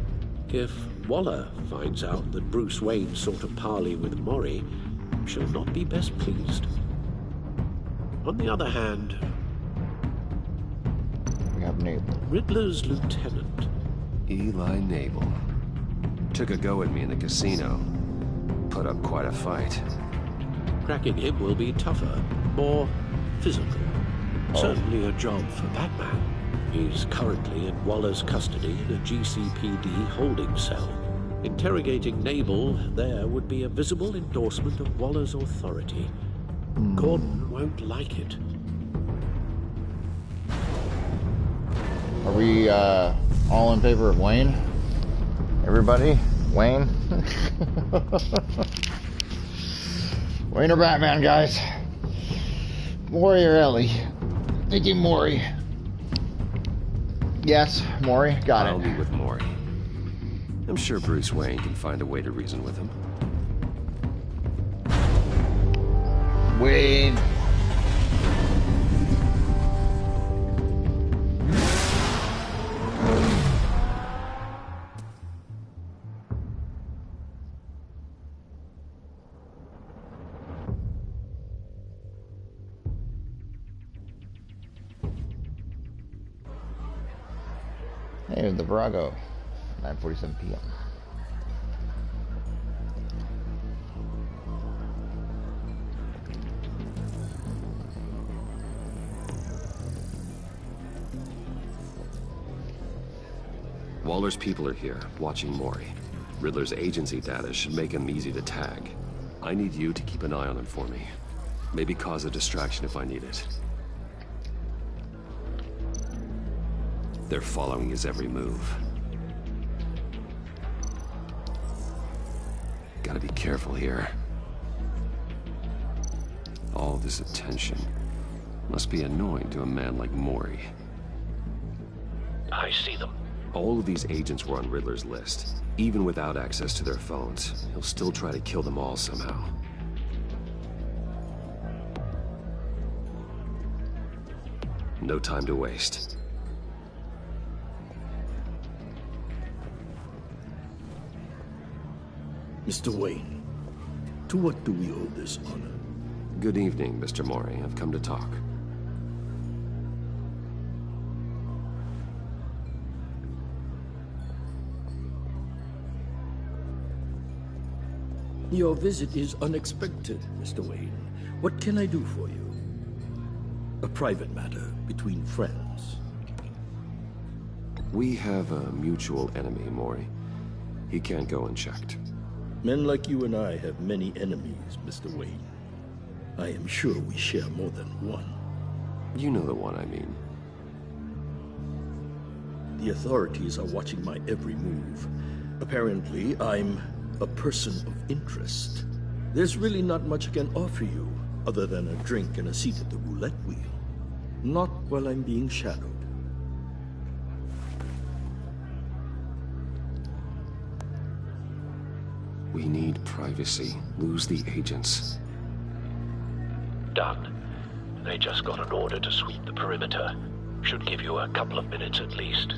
If Waller finds out that Bruce Wayne sought a parley with Mori, she'll not be best pleased. On the other hand, we have Nabel. Riddler's lieutenant. Eli Nabel. Took a go at me in the casino. Put up quite a fight. Cracking him will be tougher, more physical. Certainly a job for Batman. He's currently in Waller's custody in a GCPD holding cell. Interrogating Nabel there would be a visible endorsement of Waller's authority. Gordon won't like it. Are we all in favor of Wayne? Everybody? Wayne? Wayne or Batman, guys? Mori or Ellie? Thinking Mori. Yes, Mori. Got it. I'll meet with Mori. I'm sure Bruce Wayne can find a way to reason with him. Wayne. Hey, the Virago, 9:47 p.m. Waller's people are here, watching Mori. Riddler's agency data should make him easy to tag. I need you to keep an eye on him for me. Maybe cause a distraction if I need it. They're following his every move. Gotta be careful here. All this attention must be annoying to a man like Mori. I see them. All of these agents were on Riddler's list. Even without access to their phones, he'll still try to kill them all somehow. No time to waste. Mr. Wayne, to what do we owe this honor? Good evening, Mr. Mori. I've come to talk. Your visit is unexpected, Mr. Wayne. What can I do for you? A private matter between friends. We have a mutual enemy, Mori. He can't go unchecked. Men like you and I have many enemies, Mr. Wayne. I am sure we share more than one. You know the one I mean. The authorities are watching my every move. Apparently, I'm a person of interest. There's really not much I can offer you, other than a drink and a seat at the roulette wheel. Not while I'm being shadowed. We need privacy. Lose the agents. Done. They just got an order to sweep the perimeter. Should give you a couple of minutes at least.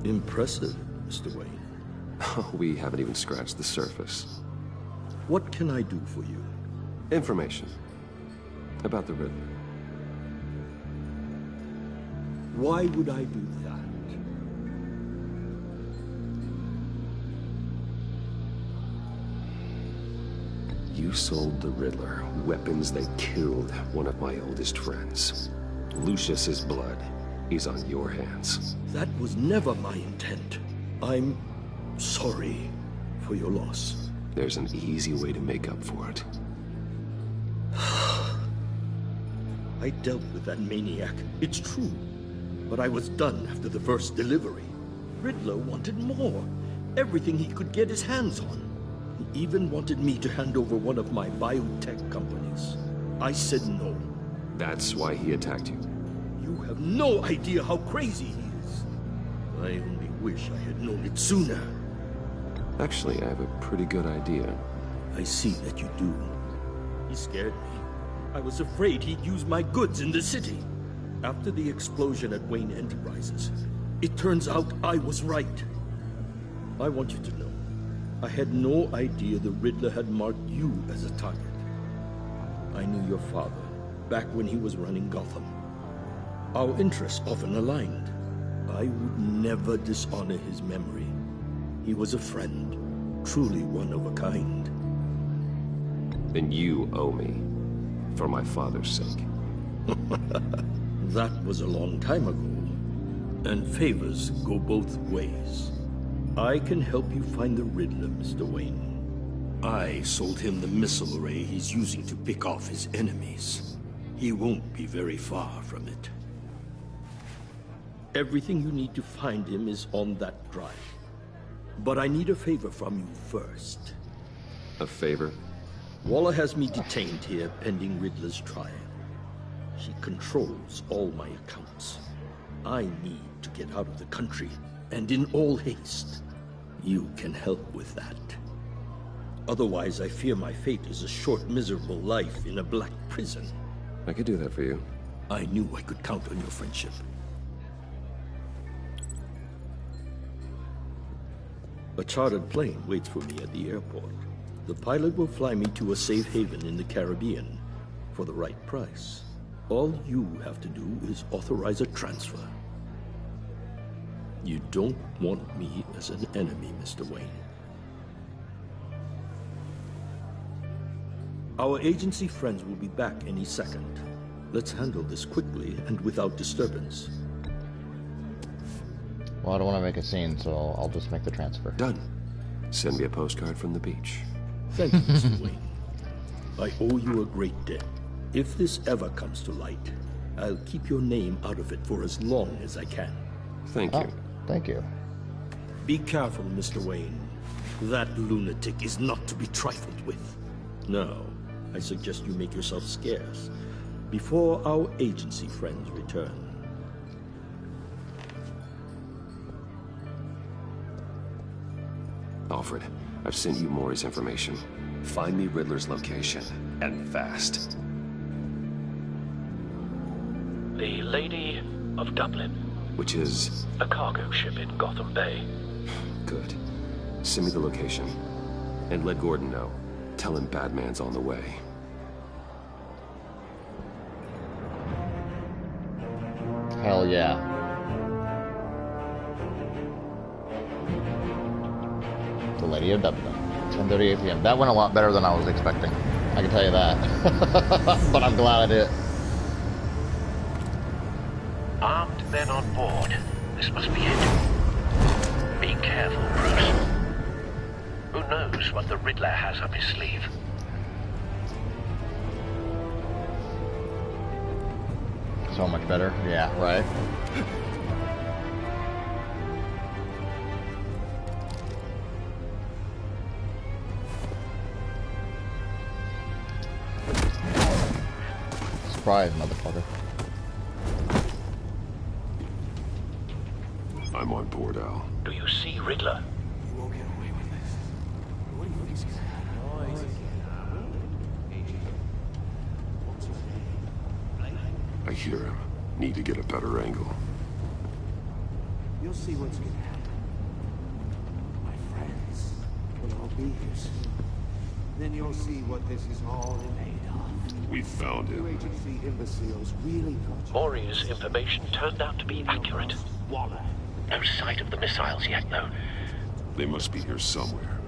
Impressive, Mr. Wayne. We haven't even scratched the surface. What can I do for you? Information. About the Riddler. Why would I do that? You sold the Riddler weapons that killed one of my oldest friends. Lucius's blood is on your hands. That was never my intent. I'm sorry for your loss. There's an easy way to make up for it. I dealt with that maniac, it's true. But I was done after the first delivery. Riddler wanted more. Everything he could get his hands on. He even wanted me to hand over one of my biotech companies. I said no. That's why he attacked you. You have no idea how crazy he is. I only wish I had known it sooner. Actually, I have a pretty good idea. I see that you do. He scared me. I was afraid he'd use my goods in the city. After the explosion at Wayne Enterprises, it turns out I was right. I want you to know, I had no idea the Riddler had marked you as a target. I knew your father, back when he was running Gotham. Our interests often aligned. I would never dishonor his memory. He was a friend, truly one of a kind. Then you owe me, for my father's sake. That was a long time ago, and favors go both ways. I can help you find the Riddler, Mr. Wayne. I sold him the missile array he's using to pick off his enemies. He won't be very far from it. Everything you need to find him is on that drive. But I need a favor from you first. A favor? Waller has me detained here pending Riddler's trial. She controls all my accounts. I need to get out of the country, and in all haste. You can help with that. Otherwise, I fear my fate is a short, miserable life in a black prison. I could do that for you. I knew I could count on your friendship. A chartered plane waits for me at the airport. The pilot will fly me to a safe haven in the Caribbean for the right price. All you have to do is authorize a transfer. You don't want me as an enemy, Mr. Wayne. Our agency friends will be back any second. Let's handle this quickly and without disturbance. Well, I don't want to make a scene, so I'll just make the transfer. Done. Send me a postcard from the beach. Thank you, Mr. Wayne. I owe you a great debt. If this ever comes to light, I'll keep your name out of it for as long as I can. Thank you. Thank you. Be careful, Mr. Wayne. That lunatic is not to be trifled with. Now, I suggest you make yourself scarce before our agency friends return. Alfred, I've sent you Maury's information. Find me Riddler's location, and fast. The Lady of Dublin. Which is? A cargo ship in Gotham Bay. Good. Send me the location. And let Gordon know. Tell him Batman's on the way. Hell yeah. The Lady of Dublin. 10:38 p.m. That went a lot better than I was expecting. I can tell you that. But I'm glad I did. Armed men on board. This must be it. Be careful, Bruce. Who knows what the Riddler has up his sleeve? So much better. Yeah, right. Surprise, motherfucker. I'm on board, Al. Do you see Riddler? You won't get away with this. What do you think he's gonna I hear him. Need to get a better angle. You'll see what's gonna happen. My friends will all be here soon. Then you'll see what this is all made of. We found him. You agency imbeciles really thought Maury's information turned out to be accurate. Waller. No sight of the missiles yet, though. They must be here somewhere.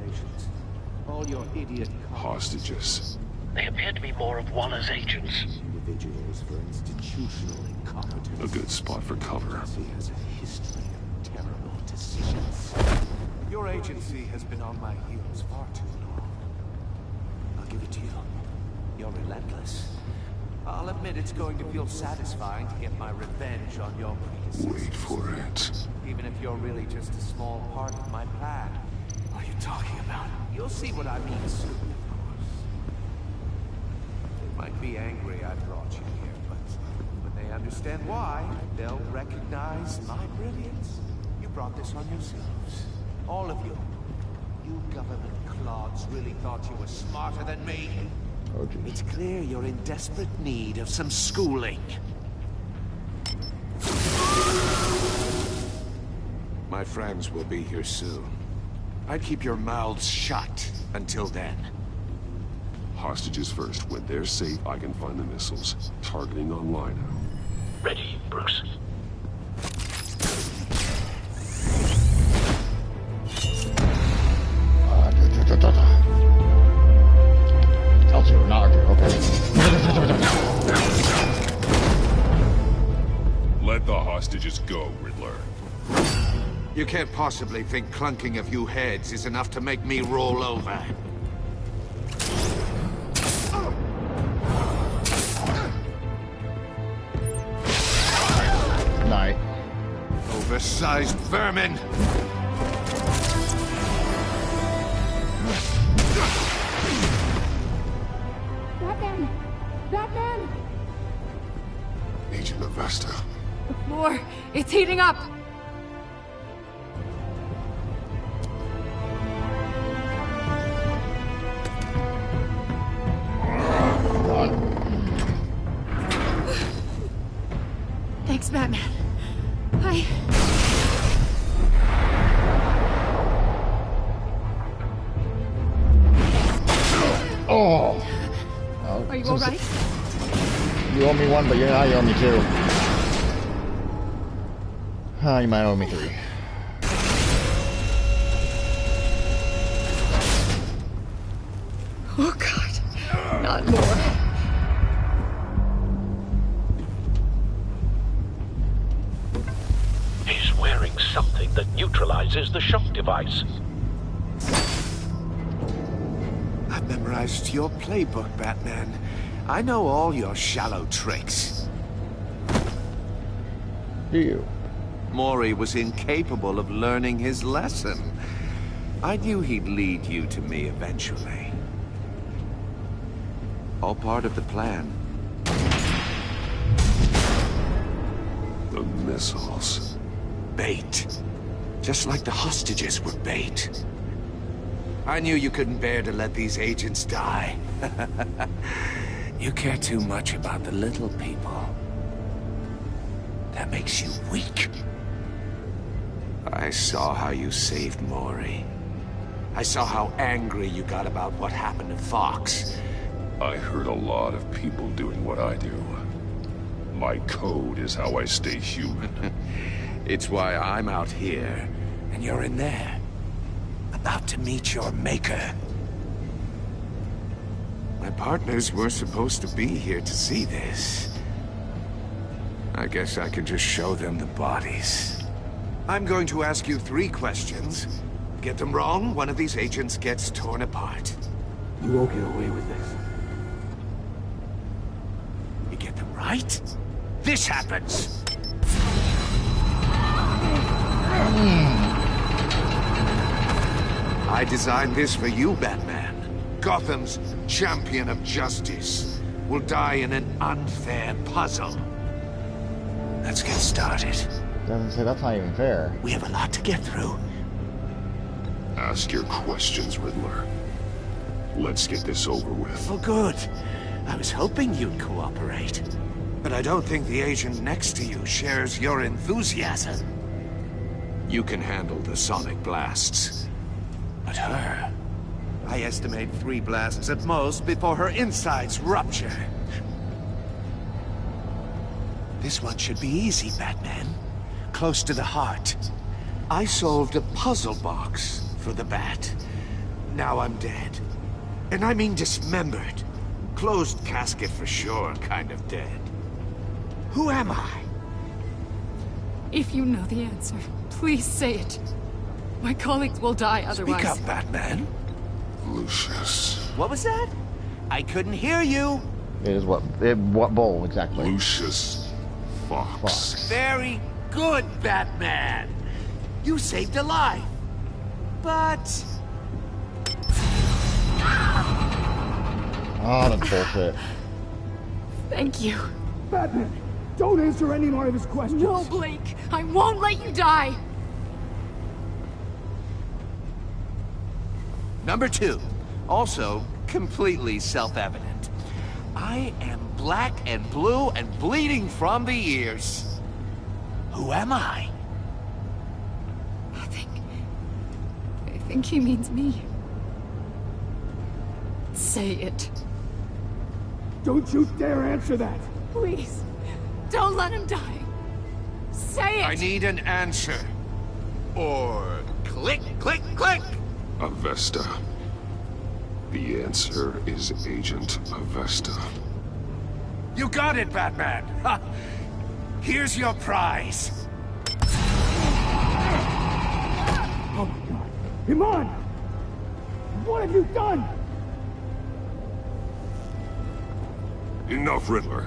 All your idiot Hostages. They appear to be more of Waller's agents. individuals for institutional incompetence. A good spot for cover. He has a history of terrible decisions. Your agency has been on my heels far too long. I'll give it to you. You're relentless. I'll admit it's going to feel satisfying to get my revenge on your predecessors. Wait for it. Even if you're really just a small part of my plan. What are you talking about? You'll see what I mean soon, of course. They might be angry I brought you here, but when they understand why, they'll recognize my brilliance. You brought this on yourselves. All of you. You government clods really thought you were smarter than me. Oh, it's clear you're in desperate need of some schooling. My friends will be here soon. I'd keep your mouths shut until then. Hostages first. When they're safe, I can find the missiles. Targeting on Lino. Ready, Bruce. L2, not R2, okay. Let the hostages go, Riddler. You can't possibly think clunking a few heads is enough to make me roll over. Nice. Oversized vermin! Batman! Batman! Agent Avesta. The floor, it's heating up! Thanks, Batman. Oh! Are you alright? You owe me one, but now you owe me two. You might owe me three. Oh God, not more. He's wearing something that neutralizes the shock device. I've memorized your playbook, Batman. I know all your shallow tricks. Do you? Mori was incapable of learning his lesson. I knew he'd lead you to me eventually. All part of the plan. The missiles. Bait. Just like the hostages were bait. I knew you couldn't bear to let these agents die. You care too much about the little people. That makes you weak. I saw how you saved Mori. I saw how angry you got about what happened to Fox. I heard a lot of people doing what I do. My code is how I stay human. It's why I'm out here, and you're in there. About to meet your maker. My partners were supposed to be here to see this. I guess I can just show them the bodies. I'm going to ask you 3 questions. Get them wrong, one of these agents gets torn apart. You won't get away with this. You get them right, this happens. I designed this for you, Batman. Gotham's champion of justice will die in an unfair puzzle. Let's get started. Doesn't say that's not even fair. We have a lot to get through. Ask your questions, Riddler. Let's get this over with. Oh, good. I was hoping you'd cooperate. But I don't think the agent next to you shares your enthusiasm. You can handle the sonic blasts. But her... I estimate 3 blasts at most before her insides rupture. This one should be easy, Batman. Close to the heart. I solved a puzzle box for the Bat. Now I'm dead. And I mean dismembered. Closed casket for sure, kind of dead. Who am I? If you know the answer, please say it. My colleagues will die otherwise. Speak up, Batman. Lucius. What was that? I couldn't hear you. It is what bowl exactly? Lucius Fox. Very good, Batman. You saved a life. But... Oh, that's bullshit. Thank you. Batman, don't answer any more of his questions. No, Blake. I won't let you die. Number 2. Also, completely self-evident. I am black and blue and bleeding from the ears. Who am I? I think he means me. Say it. Don't you dare answer that! Please, don't let him die. Say it! I need an answer. Or click, click, click! Avesta. The answer is Agent Avesta. You got it, Batman! Ha. Here's your prize. Oh my God! Iman! What have you done? Enough, Riddler.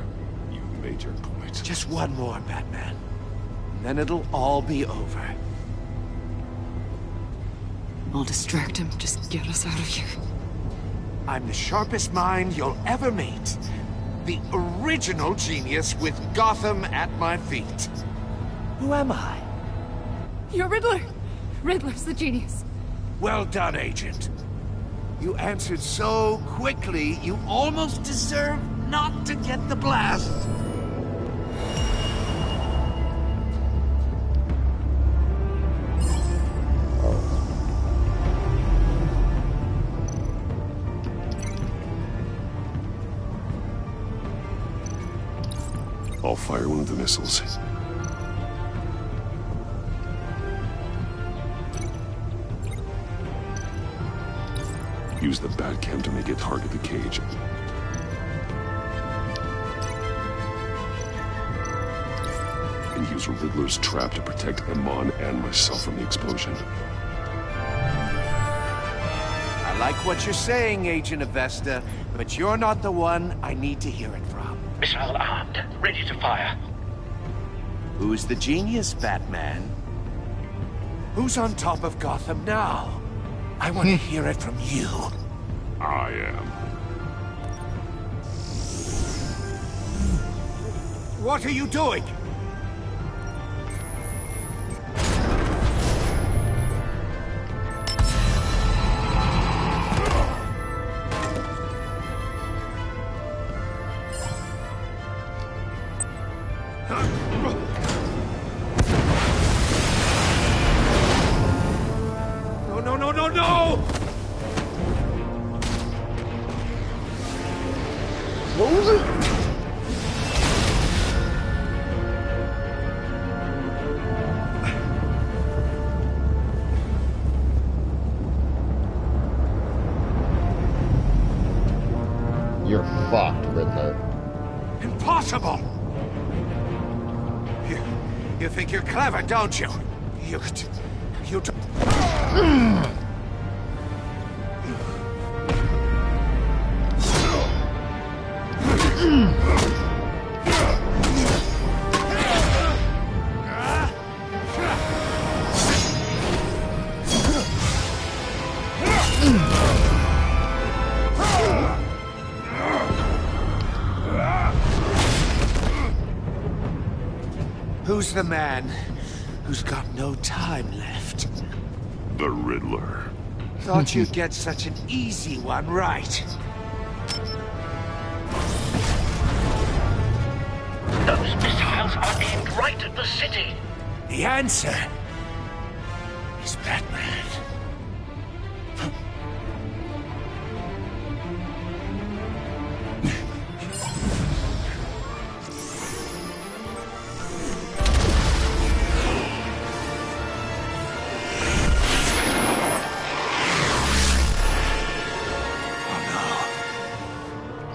You made your point. Just one more, Batman. And then it'll all be over. I'll distract him. Just get us out of here. I'm the sharpest mind you'll ever meet. The original genius with Gotham at my feet. Who am I? You're Riddler. Riddler's the genius. Well done, Agent. You answered so quickly, you almost deserve not to get the blast. I'll fire one of the missiles. Use the Batcam to make it target the cage. And use Riddler's trap to protect Iman and myself from the explosion. I like what you're saying, Agent Avesta, but you're not the one I need to hear it from. Missile armed, ready to fire. Who's the genius, Batman? Who's on top of Gotham now? I want to hear it from you. I am. What are you doing? No! What was it? You're fucked, Riddler. Impossible! You think you're clever, don't you? You Who's the man who's got no time left? The Riddler. Thought you'd get such an easy one right. Those missiles are aimed right at the city. The answer is Batman.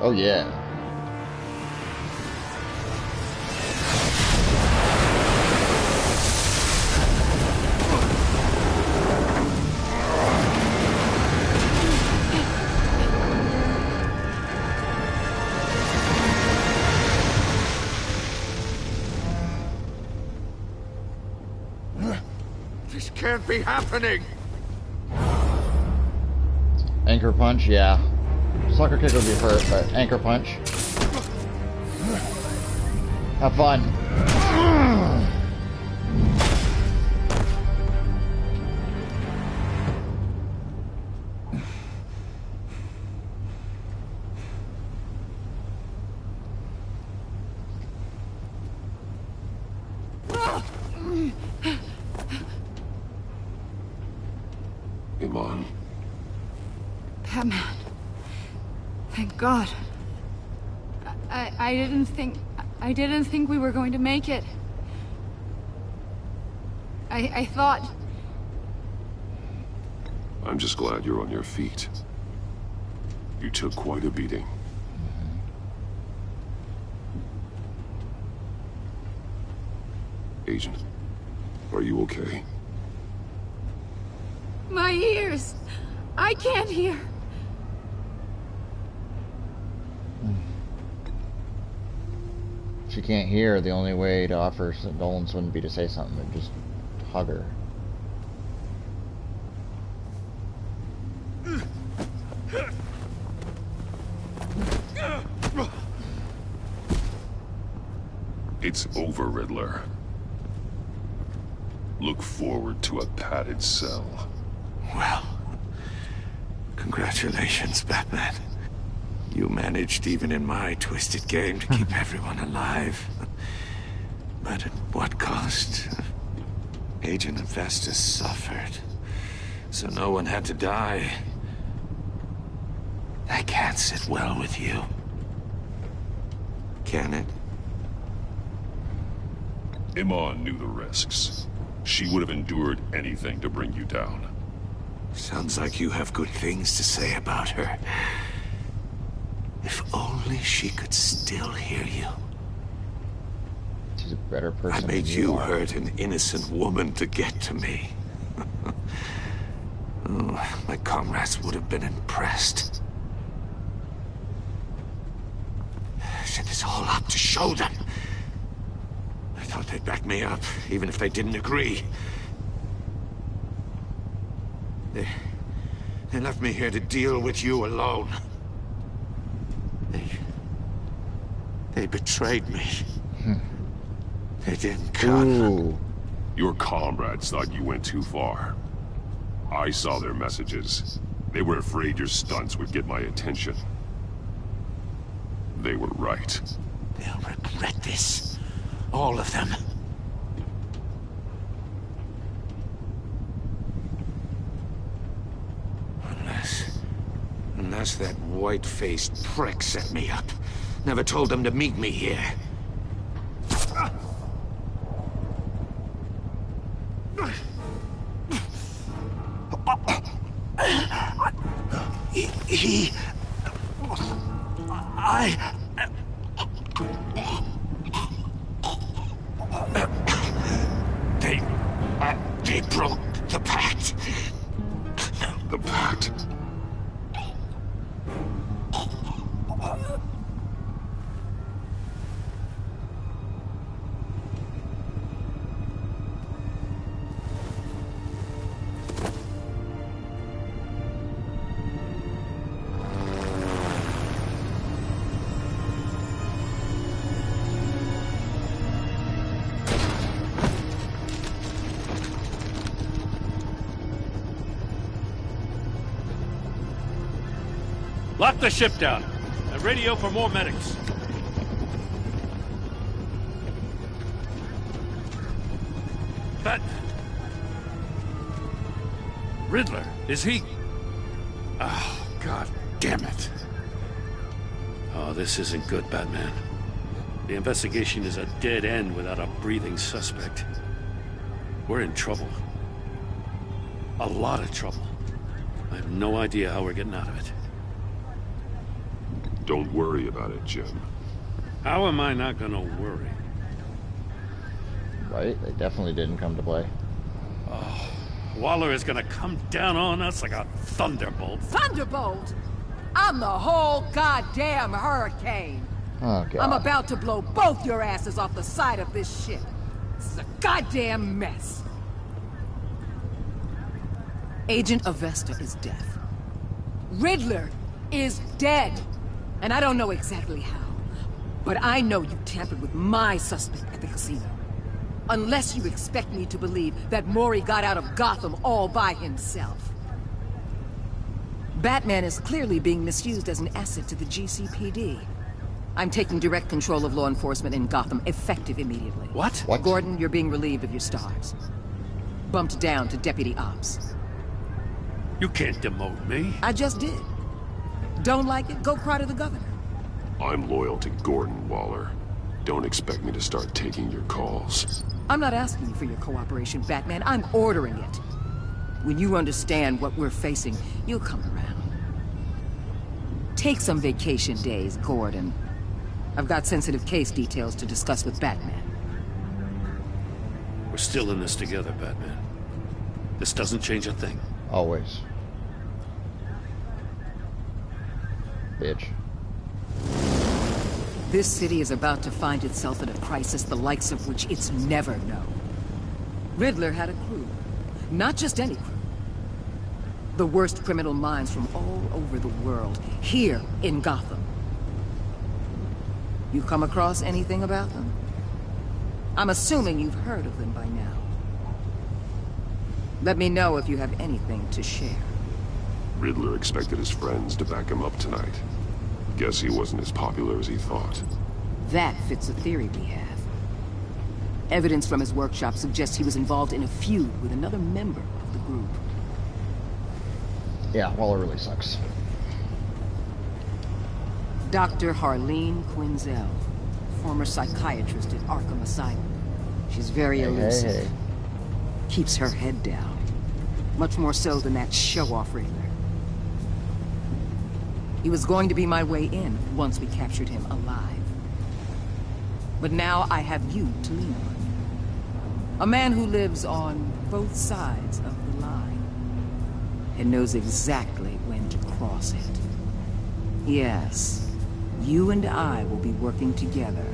Oh yeah. This can't be happening. Anchor punch, yeah. Sucker kick would be hurt, but anchor punch. Have fun. Iman. Batman. Thank God. I didn't think we were going to make it. I thought... I'm just glad you're on your feet. You took quite a beating. Agent, are you okay? My ears! I can't hear! She can't hear. The only way to offer condolence wouldn't be to say something, but just hug her. It's over, Riddler. Look forward to a padded cell. Well, congratulations, Batman. You managed, even in my twisted game, to keep everyone alive. But at what cost? Agent Avesta suffered, so no one had to die. That can't sit well with you. Can it? Iman knew the risks. She would have endured anything to bring you down. Sounds like you have good things to say about her. If only she could still hear you. She's a better person. I made you hurt an innocent woman to get to me. Oh, my comrades would have been impressed. Set this all up to show them. I thought they'd back me up, even if they didn't agree. They left me here to deal with you alone. They betrayed me. They didn't come. Ooh. Your comrades thought you went too far. I saw their messages. They were afraid your stunts would get my attention. They were right. They'll regret this. All of them. Unless that white-faced prick set me up. Never told them to meet me here. They broke the pact. The pact? Lock the ship down, and radio for more medics. That... Riddler, is he... Oh, God damn it. Oh, this isn't good, Batman. The investigation is a dead end without a breathing suspect. We're in trouble. A lot of trouble. I have no idea how we're getting out of it. Don't worry about it, Jim. How am I not gonna worry? Right? They definitely didn't come to play. Oh, Waller is gonna come down on us like a thunderbolt. Thunderbolt? I'm the whole goddamn hurricane. Oh, God. I'm about to blow both your asses off the side of this ship. This is a goddamn mess. Agent Avesta is dead. Riddler is dead. And I don't know exactly how, but I know you tampered with my suspect at the casino. Unless you expect me to believe that Mori got out of Gotham all by himself. Batman is clearly being misused as an asset to the GCPD. I'm taking direct control of law enforcement in Gotham, effective immediately. What? Gordon, you're being relieved of your stars. Bumped down to Deputy Ops. You can't demote me. I just did. Don't like it? Go cry to the governor. I'm loyal to Gordon Waller. Don't expect me to start taking your calls. I'm not asking you for your cooperation, Batman. I'm ordering it. When you understand what we're facing, you'll come around. Take some vacation days, Gordon. I've got sensitive case details to discuss with Batman. We're still in this together, Batman. This doesn't change a thing. Always. Bitch. This city is about to find itself in a crisis the likes of which it's never known. Riddler had a crew. Not just any crew. The worst criminal minds from all over the world, here in Gotham. You come across anything about them? I'm assuming you've heard of them by now. Let me know if you have anything to share. Riddler expected his friends to back him up tonight. Guess he wasn't as popular as he thought. That fits a theory we have. Evidence from his workshop suggests he was involved in a feud with another member of the group. Yeah, Waller really sucks. Dr. Harleen Quinzel, former psychiatrist at Arkham Asylum. She's very elusive. Hey. Keeps her head down. Much more so than that show-off Riddler. He was going to be my way in once we captured him alive. But now I have you to lean on. A man who lives on both sides of the line and knows exactly when to cross it. Yes, you and I will be working together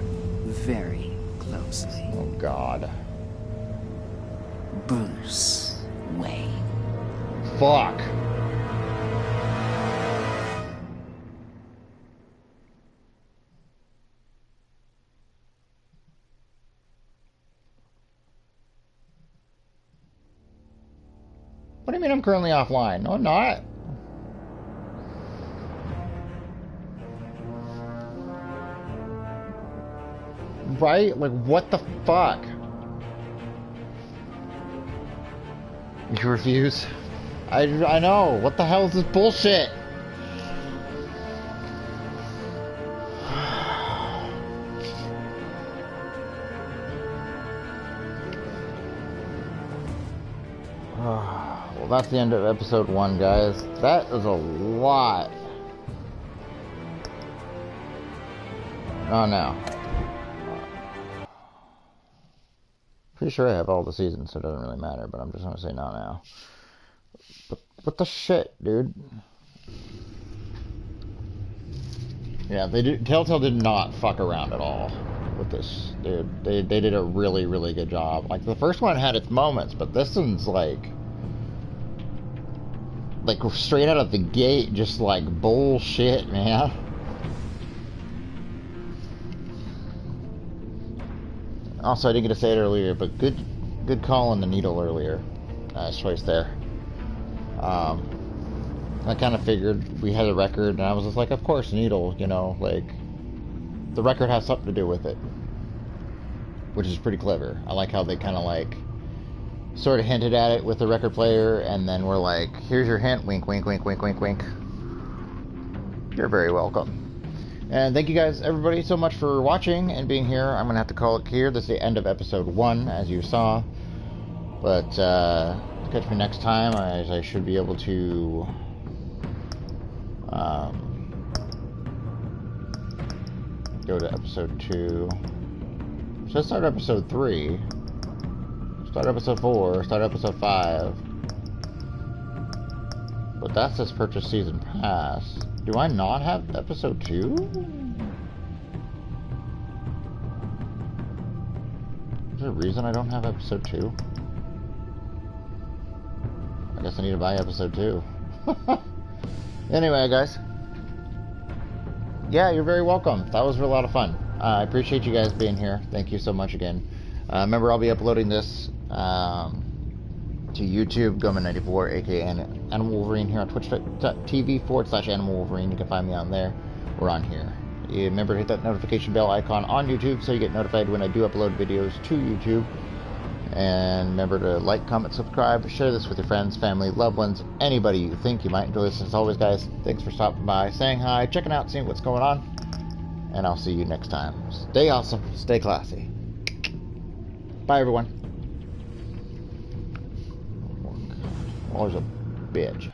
very closely. Oh, God. Bruce Wayne. Fuck. What do you mean I'm currently offline? No, I'm not. Right? Like, what the fuck? You refuse? I know. What the hell is this bullshit? Well, that's the end of episode 1, guys. That is a lot. Oh, no. Pretty sure I have all the seasons, so it doesn't really matter, but I'm just gonna say no now. But what the shit, dude? Yeah, Telltale did not fuck around at all with this, dude. They did a really, really good job. Like, the first one had its moments, but this one's like straight out of the gate, just like bullshit, man. Also, I didn't get to say it earlier, but good call on the needle earlier. Nice choice there. I kind of figured we had a record, and I was just like, of course, needle, you know, like, the record has something to do with it. Which is pretty clever. I like how they kind of, like, sort of hinted at it with the record player, and then we're like, here's your hint, wink, wink, wink, wink, wink, wink. You're very welcome. And thank you guys, everybody, so much for watching and being here. I'm going to have to call it here. This is the end of episode 1, as you saw. But, catch me next time, as I should be able to, go to episode 2. So start episode 3. Start episode 4. Start episode 5. But that says purchase season pass. Do I not have episode 2? Is there a reason I don't have episode 2? I guess I need to buy episode 2. Anyway, guys. Yeah, you're very welcome. That was a lot of fun. I appreciate you guys being here. Thank you so much again. Remember, I'll be uploading this to YouTube, Goma94, aka Animal Wolverine, here on twitch.tv/Animal Wolverine. You can find me on there or on here. Remember to hit that notification bell icon on YouTube so you get notified when I do upload videos to YouTube. And remember to like, comment, subscribe, share this with your friends, family, loved ones, anybody you think you might enjoy this. As always, guys, thanks for stopping by, saying hi, checking out, seeing what's going on. And I'll see you next time. Stay awesome, stay classy. Bye, everyone. Oh, there's a bitch.